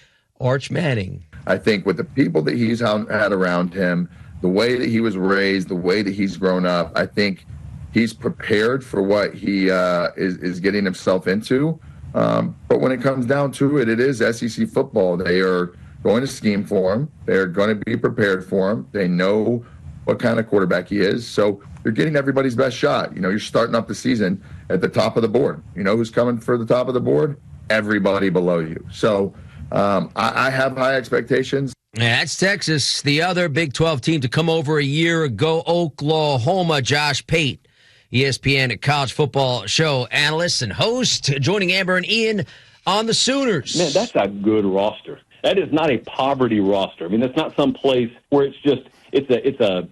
Arch Manning. I think with the people that he's had around him, the way that he was raised, the way that he's grown up, I think he's prepared for what he is getting himself into. But when it comes down to it, it is SEC football. They are going to scheme for him. They're going to be prepared for him. They know what kind of quarterback he is. So you're getting everybody's best shot. You know, you're starting up the season at the top of the board. You know who's coming for the top of the board? Everybody below you. So I have high expectations. That's Texas. The other Big 12 team to come over a year ago, Oklahoma. Josh Pate, ESPN College Football Show analyst and host, joining Amber and Ian on the Sooners. Man, that's a good roster. That is not a poverty roster. I mean, that's not some place where it's just it's a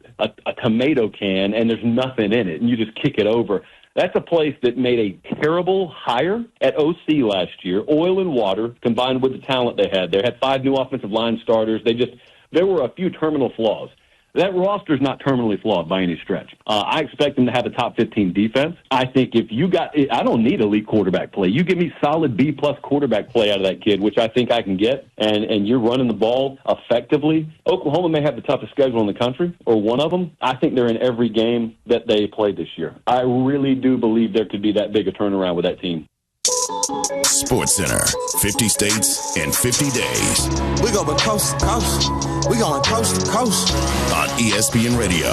tomato can and there's nothing in it and you just kick it over. That's a place that made a terrible hire at OC last year. Oil and water combined with the talent they had. They had 5 new offensive line starters. There were a few terminal flaws. That roster's not terminally flawed by any stretch. I expect them to have a top 15 defense. I think I don't need elite quarterback play. You give me solid B-plus quarterback play out of that kid, which I think I can get, and you're running the ball effectively. Oklahoma may have the toughest schedule in the country, or one of them. I think they're in every game that they played this year. I really do believe there could be that big a turnaround with that team. SportsCenter, 50 states and 50 days. We go coast to coast. We going coast to coast. On ESPN Radio.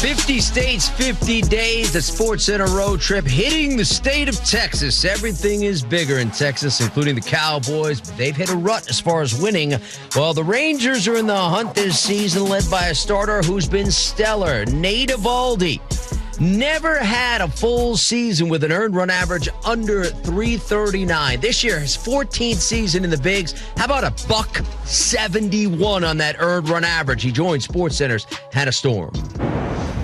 50 states, 50 days. The SportsCenter road trip hitting the state of Texas. Everything is bigger in Texas, including the Cowboys. They've hit a rut as far as winning. Well, the Rangers are in the hunt this season, led by a starter who's been stellar, Nate Eovaldi. Never had a full season with an earned run average under 339. This year, his 14th season in the bigs. How about a $171 on that earned run average? He joined SportsCenter's Hannah Storm.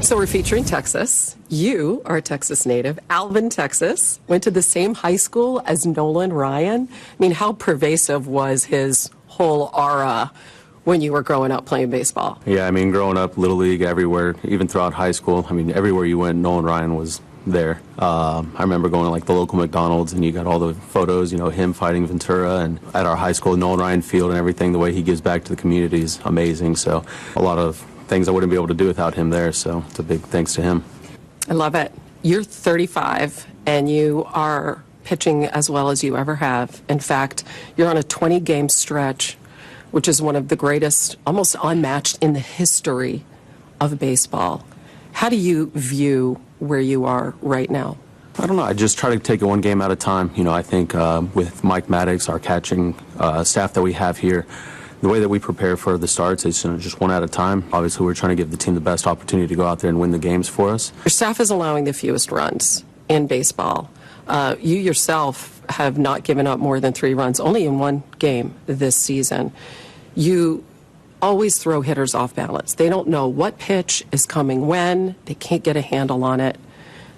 So we're featuring Texas. You are a Texas native. Alvin, Texas, went to the same high school as Nolan Ryan. I mean, how pervasive was his whole aura when you were growing up playing baseball? Yeah, I mean, growing up, Little League, everywhere, even throughout high school. I mean, everywhere you went, Nolan Ryan was there. I remember going to like the local McDonald's, and you got all the photos, him fighting Ventura, and at our high school, Nolan Ryan Field, and everything. The way he gives back to the community is amazing. So a lot of things I wouldn't be able to do without him there. So it's a big thanks to him. I love it. You're 35, and you are pitching as well as you ever have. In fact, you're on a 20-game stretch, which is one of the greatest, almost unmatched in the history of baseball. How do you view where you are right now? I don't know. I just try to take it one game at a time. I think with Mike Maddox, our catching staff that we have here, the way that we prepare for the starts is just one at a time. Obviously, we're trying to give the team the best opportunity to go out there and win the games for us. Your staff is allowing the fewest runs in baseball. You yourself have not given up more than 3 runs, only in one game this season. You always throw hitters off balance. They don't know what pitch is coming when. They can't get a handle on it.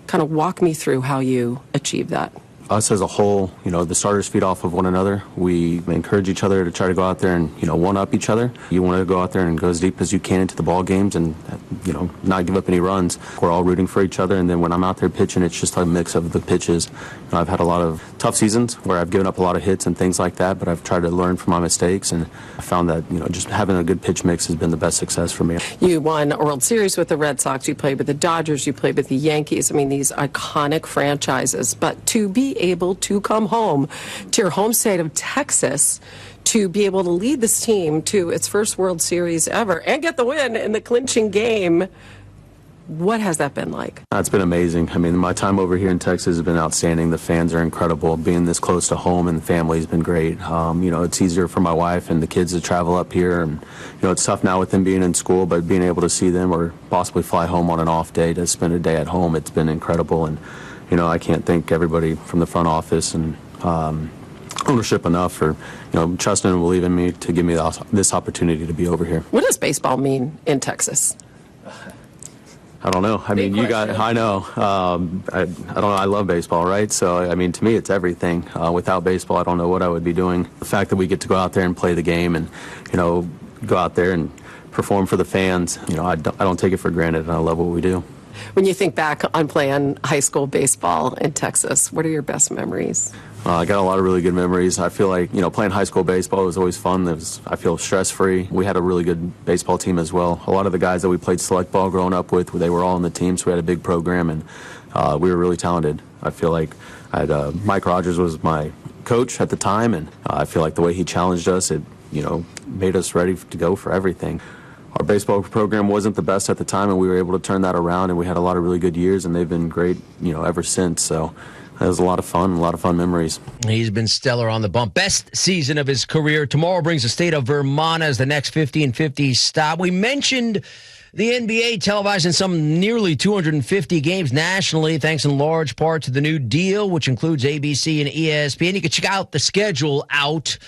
Kind of walk me through how you achieve that. Us as a whole, the starters feed off of one another. We encourage each other to try to go out there and, one-up each other. You want to go out there and go as deep as you can into the ball games and, not give up any runs. We're all rooting for each other, and then when I'm out there pitching, it's just a mix of the pitches. I've had a lot of tough seasons where I've given up a lot of hits and things like that, but I've tried to learn from my mistakes, and I found that, just having a good pitch mix has been the best success for me. You won a World Series with the Red Sox. You played with the Dodgers. You played with the Yankees. I mean, these iconic franchises. But to be able to come home to your home state of Texas, to be able to lead this team to its first World Series ever and get the win in the clinching game, what has that been like? It's been amazing. I mean, my time over here in Texas has been outstanding. The fans are incredible. Being this close to home and family has been great. It's easier for my wife and the kids to travel up here. And, it's tough now with them being in school, but being able to see them or possibly fly home on an off day to spend a day at home, it's been incredible. And, I can't thank everybody from the front office and ownership enough for, trusting and believing in me to give me this opportunity to be over here. What does baseball mean in Texas? I don't know. I mean, I know. I don't know. I love baseball, right? So, I mean, to me, it's everything. Without baseball, I don't know what I would be doing. The fact that we get to go out there and play the game and, go out there and perform for the fans, I don't take it for granted, and I love what we do. When you think back on playing high school baseball in Texas, what are your best memories? I got a lot of really good memories. I feel like, playing high school baseball was always fun. I feel stress-free. We had a really good baseball team as well. A lot of the guys that we played select ball growing up with, they were all on the team, so we had a big program, and we were really talented. I feel like Mike Rogers was my coach at the time, and I feel like the way he challenged us, it, made us ready to go for everything. Our baseball program wasn't the best at the time, and we were able to turn that around, and we had a lot of really good years, and they've been great, ever since. So it was a lot of fun memories. He's been stellar on the bump. Best season of his career. Tomorrow brings the state of Vermont as the next 50 and 50 stop. We mentioned the NBA televising some nearly 250 games nationally, thanks in large part to the new deal, which includes ABC and ESPN. You can check out the schedule out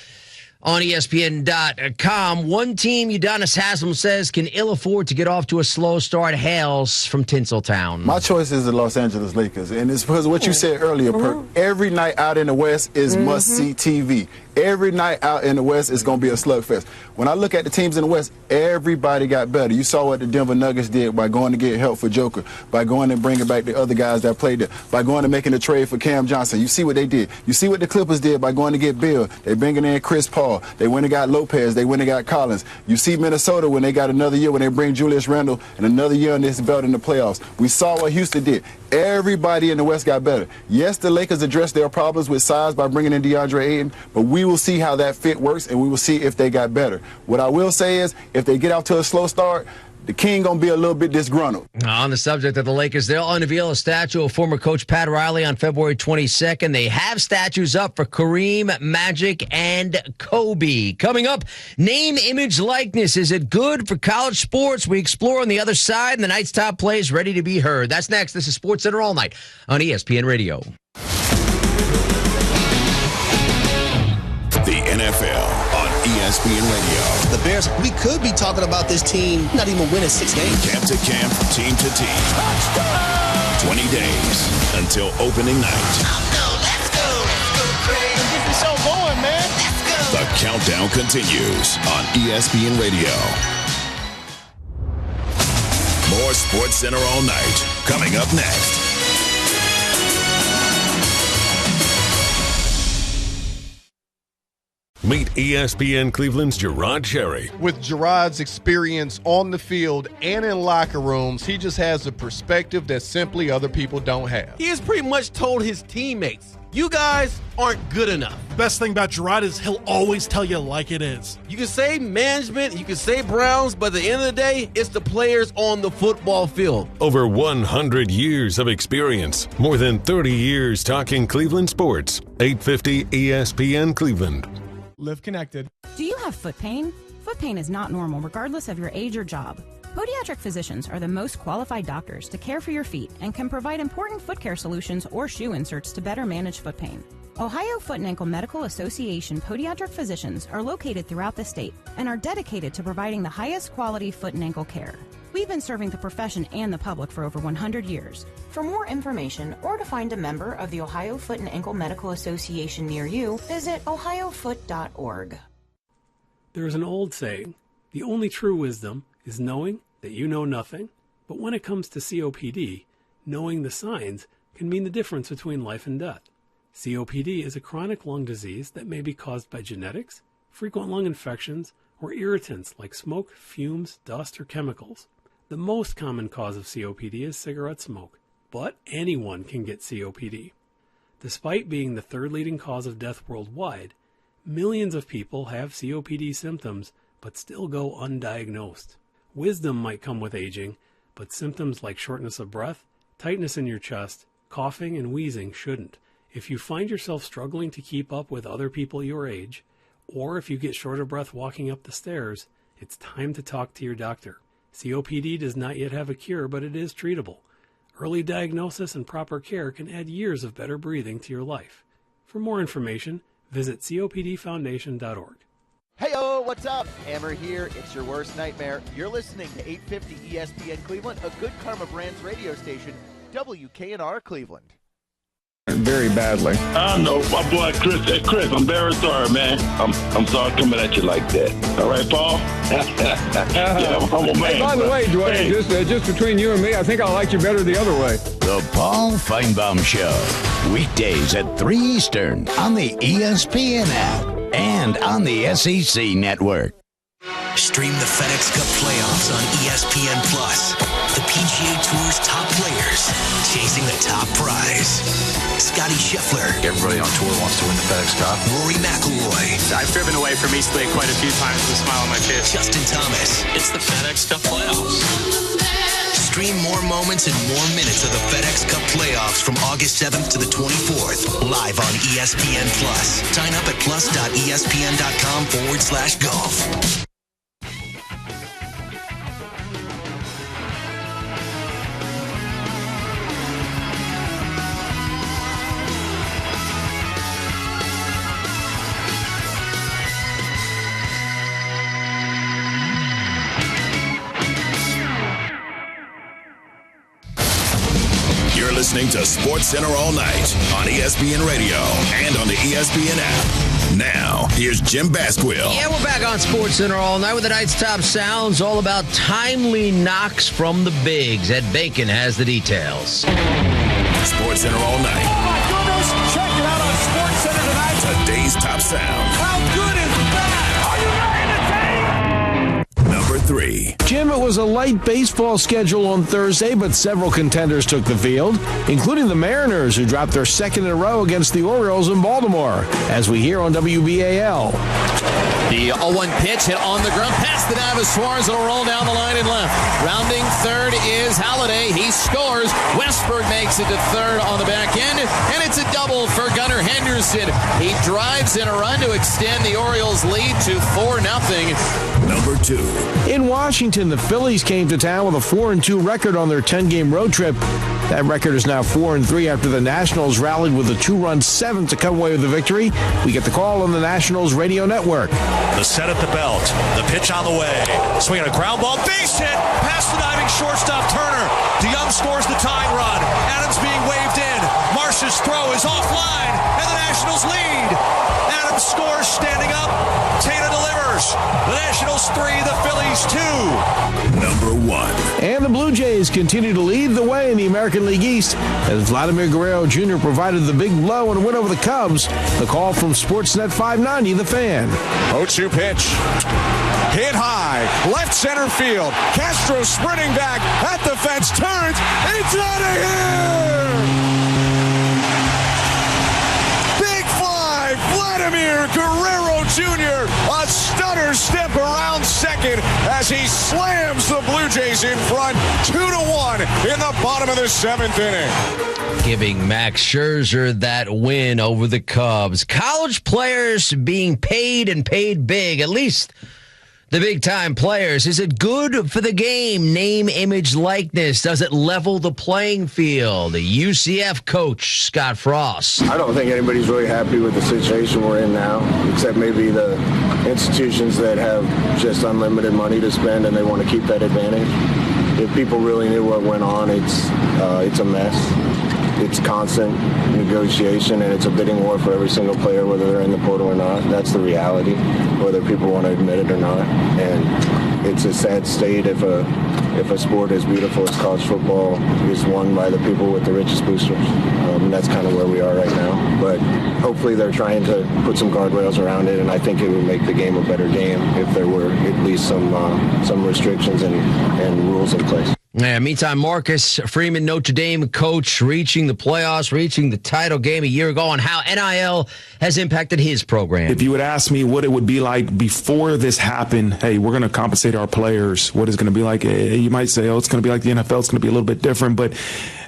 on ESPN.com. One team, Udonis Haslem says, can ill afford to get off to a slow start. Hails from Tinseltown. My choice is the Los Angeles Lakers, and it's because of what you said earlier, Perk. Every night out in the West is must-see TV. Every night out in the West is going to be a slugfest. When I look at the teams in the West, everybody got better. You saw what the Denver Nuggets did by going to get help for Joker, by going and bringing back the other guys that played there, by going and making a trade for Cam Johnson. You see what they did. You see what the Clippers did by going to get Bill. They bringing in Chris Paul. They went and got Lopez. They went and got Collins. You see Minnesota when they got another year, when they bring Julius Randle and another year on this belt in the playoffs. We saw what Houston did. Everybody in the West got better. Yes, the Lakers addressed their problems with size by bringing in DeAndre Ayton, but we will see how that fit works, and we will see if they got better. What I will say is, if they get out to a slow start, the King going to be a little bit disgruntled. On the subject of the Lakers, they'll unveil a statue of former coach Pat Riley on February 22nd. They have statues up for Kareem, Magic, and Kobe. Coming up, name, image, likeness. Is it good for college sports? We explore on the other side, and the night's top plays ready to be heard. That's next. This is SportsCenter All Night on ESPN Radio. The NFL on ESPN Radio. The Bears, we could be talking about this team not even winning 6 games. Camp to camp, team to team. Touchdown! 20 days until opening night. Let's go crazy. Get the show going, man. Let's go. The countdown continues on ESPN Radio. More SportsCenter All Night coming up next. Meet ESPN Cleveland's Gerard Cherry. With Gerard's experience on the field and in locker rooms, he just has a perspective that simply other people don't have. He has pretty much told his teammates, you guys aren't good enough. Best thing about Gerard is he'll always tell you like it is. You can say management, you can say Browns, but at the end of the day, it's the players on the football field. Over 100 years of experience. More than 30 years talking Cleveland sports. 850 ESPN Cleveland. Live connected. Do you have foot pain? Foot pain is not normal regardless of your age or job. Podiatric physicians are the most qualified doctors to care for your feet and can provide important foot care solutions or shoe inserts to better manage foot pain. Ohio Foot and Ankle Medical Association podiatric physicians are located throughout the state and are dedicated to providing the highest quality foot and ankle care. We've been serving the profession and the public for over 100 years. For more information or to find a member of the Ohio Foot and Ankle Medical Association near you, visit ohiofoot.org. There is an old saying, the only true wisdom is knowing that you know nothing. But when it comes to COPD, knowing the signs can mean the difference between life and death. COPD is a chronic lung disease that may be caused by genetics, frequent lung infections, or irritants like smoke, fumes, dust, or chemicals. The most common cause of COPD is cigarette smoke, but anyone can get COPD. Despite being the third leading cause of death worldwide, millions of people have COPD symptoms but still go undiagnosed. Wisdom might come with aging, but symptoms like shortness of breath, tightness in your chest, coughing, and wheezing shouldn't. If you find yourself struggling to keep up with other people your age, or if you get short of breath walking up the stairs, it's time to talk to your doctor. COPD does not yet have a cure, but it is treatable. Early diagnosis and proper care can add years of better breathing to your life. For more information, visit copdfoundation.org. Hey-oh, what's up? Hammer here. It's your worst nightmare. You're listening to 850 ESPN Cleveland, a Good Karma Brands radio station, WKNR Cleveland. Very badly. I know, my boy Chris. Hey, Chris, I'm very sorry, man. I'm sorry coming at you like that. All right, Paul? Yeah, I'm a man. Hey, by the way, Dwayne, just between you and me, I think I like you better the other way. The Paul Feinbaum Show. Weekdays at 3 Eastern on the ESPN app and on the SEC Network. Stream the FedEx Cup playoffs on ESPN+. The PGA Tour's top players chasing the top prize. Scotty Scheffler. Everybody on tour wants to win the FedEx Cup. Rory McIlroy. I've driven away from East Lake quite a few times with a smile on my face. Justin Thomas. It's the FedEx Cup playoffs. Stream more moments and more minutes of the FedEx Cup playoffs from August 7th to the 24th. Live on ESPN+. Sign up at plus.espn.com/golf. Listening to Sports Center all night on ESPN Radio and on the ESPN app. Now, here's Jim Basquill. Yeah, we're back on Sports Center all night with the night's top sounds, all about timely knocks from the bigs. Ed Bacon has the details. Sports Center all night. Oh, my goodness. Check it out on Sports Center tonight. Today's top sound. How good is that? Are you ready to take? Number 3. Jim, it was a light baseball schedule on Thursday, but several contenders took the field, including the Mariners, who dropped their second in a row against the Orioles in Baltimore, as we hear on WBAL. The 0-1 pitch hit on the ground past the Davis Suarez. It'll roll down the line and left. Rounding third is Halladay. He scores. Westberg makes it to third on the back end, and it's a double for Gunnar Henderson. He drives in a run to extend the Orioles' lead to 4-0. Number 2. In Washington, the Phillies came to town with a 4-2 record on their 10-game road trip. That record is now 4-3 after the Nationals rallied with a 2-run 7th to come away with the victory. We get the call on the Nationals radio network. The set at the belt. The pitch on the way. Swinging a ground ball. Base hit. Past the diving shortstop Turner. DeYoung scores the tying run. Adams being waved in. Marsh's throw is offline. And the Nationals lead. Adams scores standing up. Tena delivers. The Nationals 3, the Phillies 2. Number 1. And the Blue Jays continue to lead the way in the American League East as Vladimir Guerrero Jr. provided the big blow and win over the Cubs. The call from Sportsnet 590, The Fan. 0-2 pitch. Hit high, left center field. Castro sprinting back at the fence, turns. It's out of here! Big fly, Vladimir Guerrero Jr. A stunner step around second as he slams the Blue Jays in front, 2-1 in the bottom of the 7th inning. Giving Max Scherzer that win over the Cubs. College players being paid and paid big, at least the big-time players. Is it good for the game? Name, image, likeness. Does it level the playing field? UCF coach Scott Frost. I don't think anybody's really happy with the situation we're in now, except maybe the institutions that have just unlimited money to spend and they want to keep that advantage. If people really knew what went on, it's a mess. It's constant negotiation, and it's a bidding war for every single player, whether they're in the portal or not. That's the reality, whether people want to admit it or not. And it's a sad state if a sport as beautiful as college football is won by the people with the richest boosters. And that's kind of where we are right now. But hopefully they're trying to put some guardrails around it, and I think it would make the game a better game if there were at least some restrictions and rules in place. Yeah, meantime, Marcus Freeman, Notre Dame coach, reaching the playoffs, reaching the title game a year ago, on how NIL has impacted his program. If you would ask me what it would be like before this happened, hey, we're going to compensate our players, what is going to be like, you might say, oh, it's going to be like the NFL, it's going to be a little bit different, but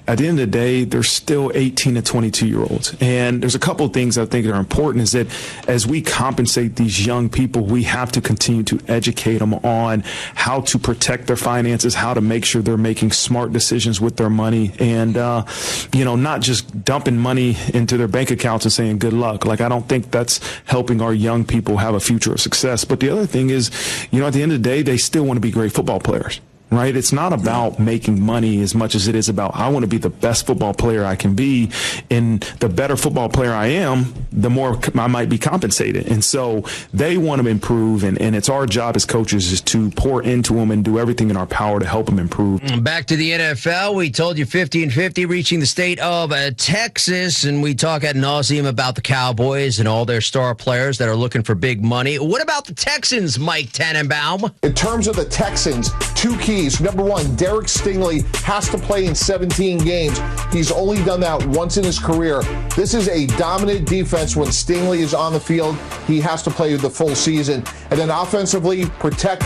at the end of the day, they're still 18 to 22-year-olds. And there's a couple of things I think are important is that as we compensate these young people, we have to continue to educate them on how to protect their finances, how to make sure they're making smart decisions with their money, and, not just dumping money into their bank accounts and saying good luck. Like, I don't think that's helping our young people have a future of success. But the other thing is, at the end of the day, they still want to be great football players. Right? It's not about making money as much as it is about I want to be the best football player I can be, and the better football player I am, the more I might be compensated. And so they want to improve, and it's our job as coaches is to pour into them and do everything in our power to help them improve. Back to the NFL, we told you 50-50 reaching the state of Texas, and we talk ad nauseum about the Cowboys and all their star players that are looking for big money. What about the Texans, Mike Tannenbaum? In terms of the Texans, two keys. Number one, Derek Stingley has to play in 17 games. He's only done that once in his career. This is a dominant defense when Stingley is on the field. He has to play the full season. And then offensively, protect.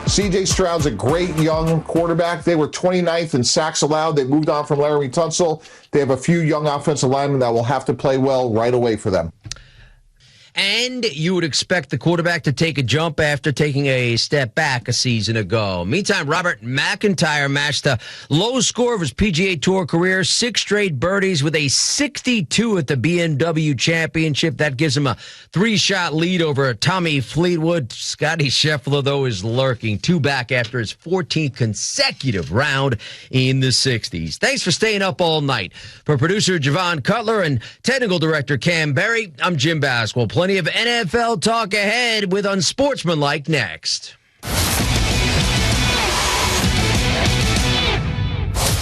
C.J. Stroud's a great young quarterback. They were 29th in sacks allowed. They moved on from Laremy Tunsil. They have a few young offensive linemen that will have to play well right away for them. And you would expect the quarterback to take a jump after taking a step back a season ago. Meantime, Robert McIntyre matched the low score of his PGA Tour career, 6 straight birdies with a 62 at the BMW Championship. That gives him a 3-shot lead over Tommy Fleetwood. Scotty Scheffler, though, is lurking 2 back after his 14th consecutive round in the 60s. Thanks for staying up all night. For producer Javon Cutler and technical director Cam Berry, I'm Jim Basquil. Plenty of NFL talk ahead with Unsportsmanlike next.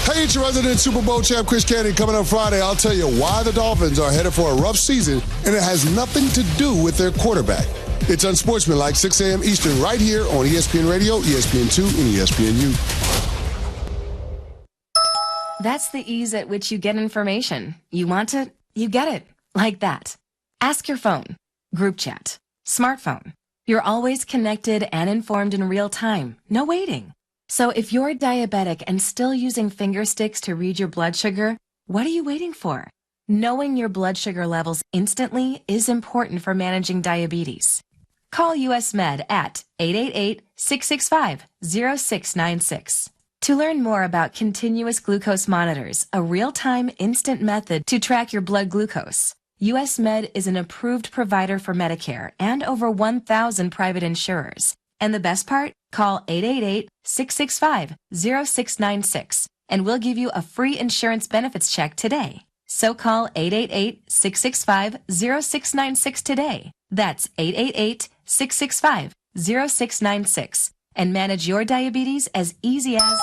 Hey, it's your resident Super Bowl champ, Chris Candy, coming up Friday. I'll tell you why the Dolphins are headed for a rough season, and it has nothing to do with their quarterback. It's Unsportsmanlike, 6 a.m. Eastern, right here on ESPN Radio, ESPN2, and ESPNU. That's the ease at which you get information. You want it, you get it. Like that. Ask your phone. Group chat. Smartphone. You're always connected and informed in real time. No waiting. So if you're diabetic and still using finger sticks to read your blood sugar, what are you waiting for? Knowing your blood sugar levels instantly is important for managing diabetes. Call US Med at 888-665-0696. To learn more about continuous glucose monitors, a real-time instant method to track your blood glucose, US Med is an approved provider for Medicare and over 1,000 private insurers. And the best part? Call 888-665-0696 and we'll give you a free insurance benefits check today. So call 888-665-0696 today. That's 888-665-0696. And manage your diabetes as easy as...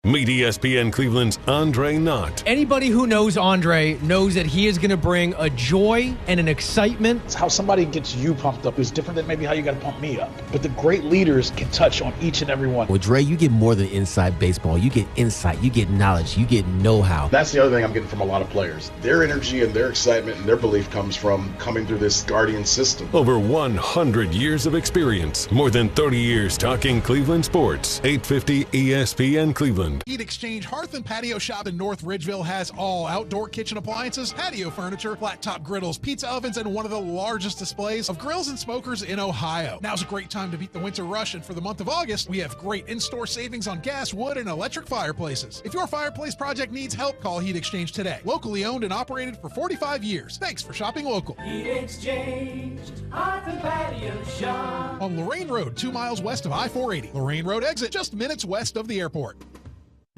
Meet ESPN Cleveland's Andre Knott. Anybody who knows Andre knows that he is going to bring a joy and an excitement. It's how somebody gets you pumped up is different than maybe how you got to pump me up. But the great leaders can touch on each and every one. With Dre, you get more than inside baseball. You get insight, you get knowledge, you get know-how. That's the other thing I'm getting from a lot of players. Their energy and their excitement and their belief comes from coming through this Guardian system. Over 100 years of experience. More than 30 years talking Cleveland sports. 850 ESPN Cleveland. Heat Exchange Hearth and Patio Shop in North Ridgeville has all outdoor kitchen appliances, patio furniture, flat top griddles, pizza ovens, and one of the largest displays of grills and smokers in Ohio. Now's a great time to beat the winter rush, and for the month of August, we have great in-store savings on gas, wood, and electric fireplaces. If your fireplace project needs help, call Heat Exchange today. Locally owned and operated for 45 years. Thanks for shopping local. Heat Exchange Hearth and Patio Shop. On Lorraine Road, 2 miles west of I-480. Lorraine Road exit, just minutes west of the airport.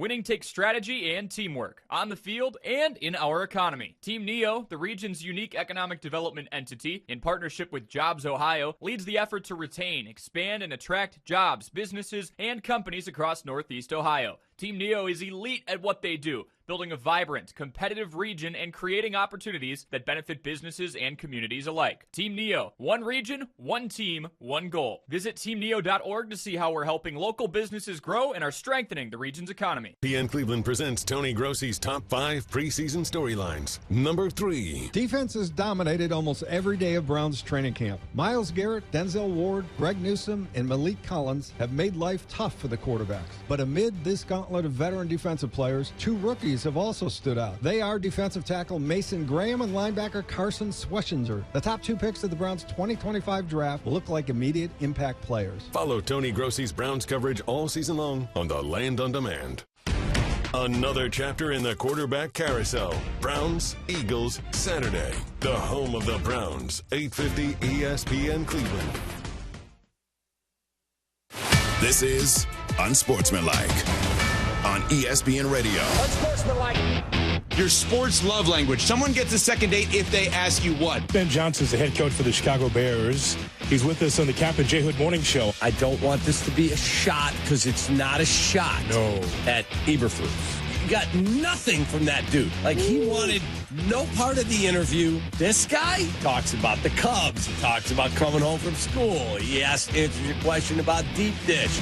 Winning takes strategy and teamwork, on the field and in our economy. Team NEO, the region's unique economic development entity, in partnership with Jobs Ohio, leads the effort to retain, expand, and attract jobs, businesses, and companies across Northeast Ohio. Team NEO is elite at what they do, building a vibrant, competitive region and creating opportunities that benefit businesses and communities alike. Team NEO, one region, one team, one goal. Visit teamneo.org to see how we're helping local businesses grow and are strengthening the region's economy. ESPN Cleveland presents Tony Grossi's top 5 preseason storylines. Number 3. Defense has dominated almost every day of Browns training camp. Myles Garrett, Denzel Ward, Greg Newsome, and Malik Collins have made life tough for the quarterbacks. But amid this gauntlet of veteran defensive players, 2 rookies have also stood out. They are defensive tackle Mason Graham and linebacker Carson Schweschinger. The top 2 picks of the Browns' 2025 draft will look like immediate impact players. Follow Tony Grossi's Browns coverage all season long on the Land on Demand. Another chapter in the quarterback carousel. Browns, Eagles, Saturday. The home of the Browns. 850 ESPN Cleveland. This is Unsportsmanlike on ESPN Radio. Unsportsmanlike. Your sports love language. Someone gets a second date if they ask you what. Ben Johnson's the head coach for the Chicago Bears. He's with us on the Captain J. Hood Morning Show. I don't want this to be a shot because it's not a shot. No. At Eberflus. You got nothing from that dude. Like, he wanted no part of the interview. This guy talks about the Cubs. He talks about coming home from school. He answers your question about deep dish.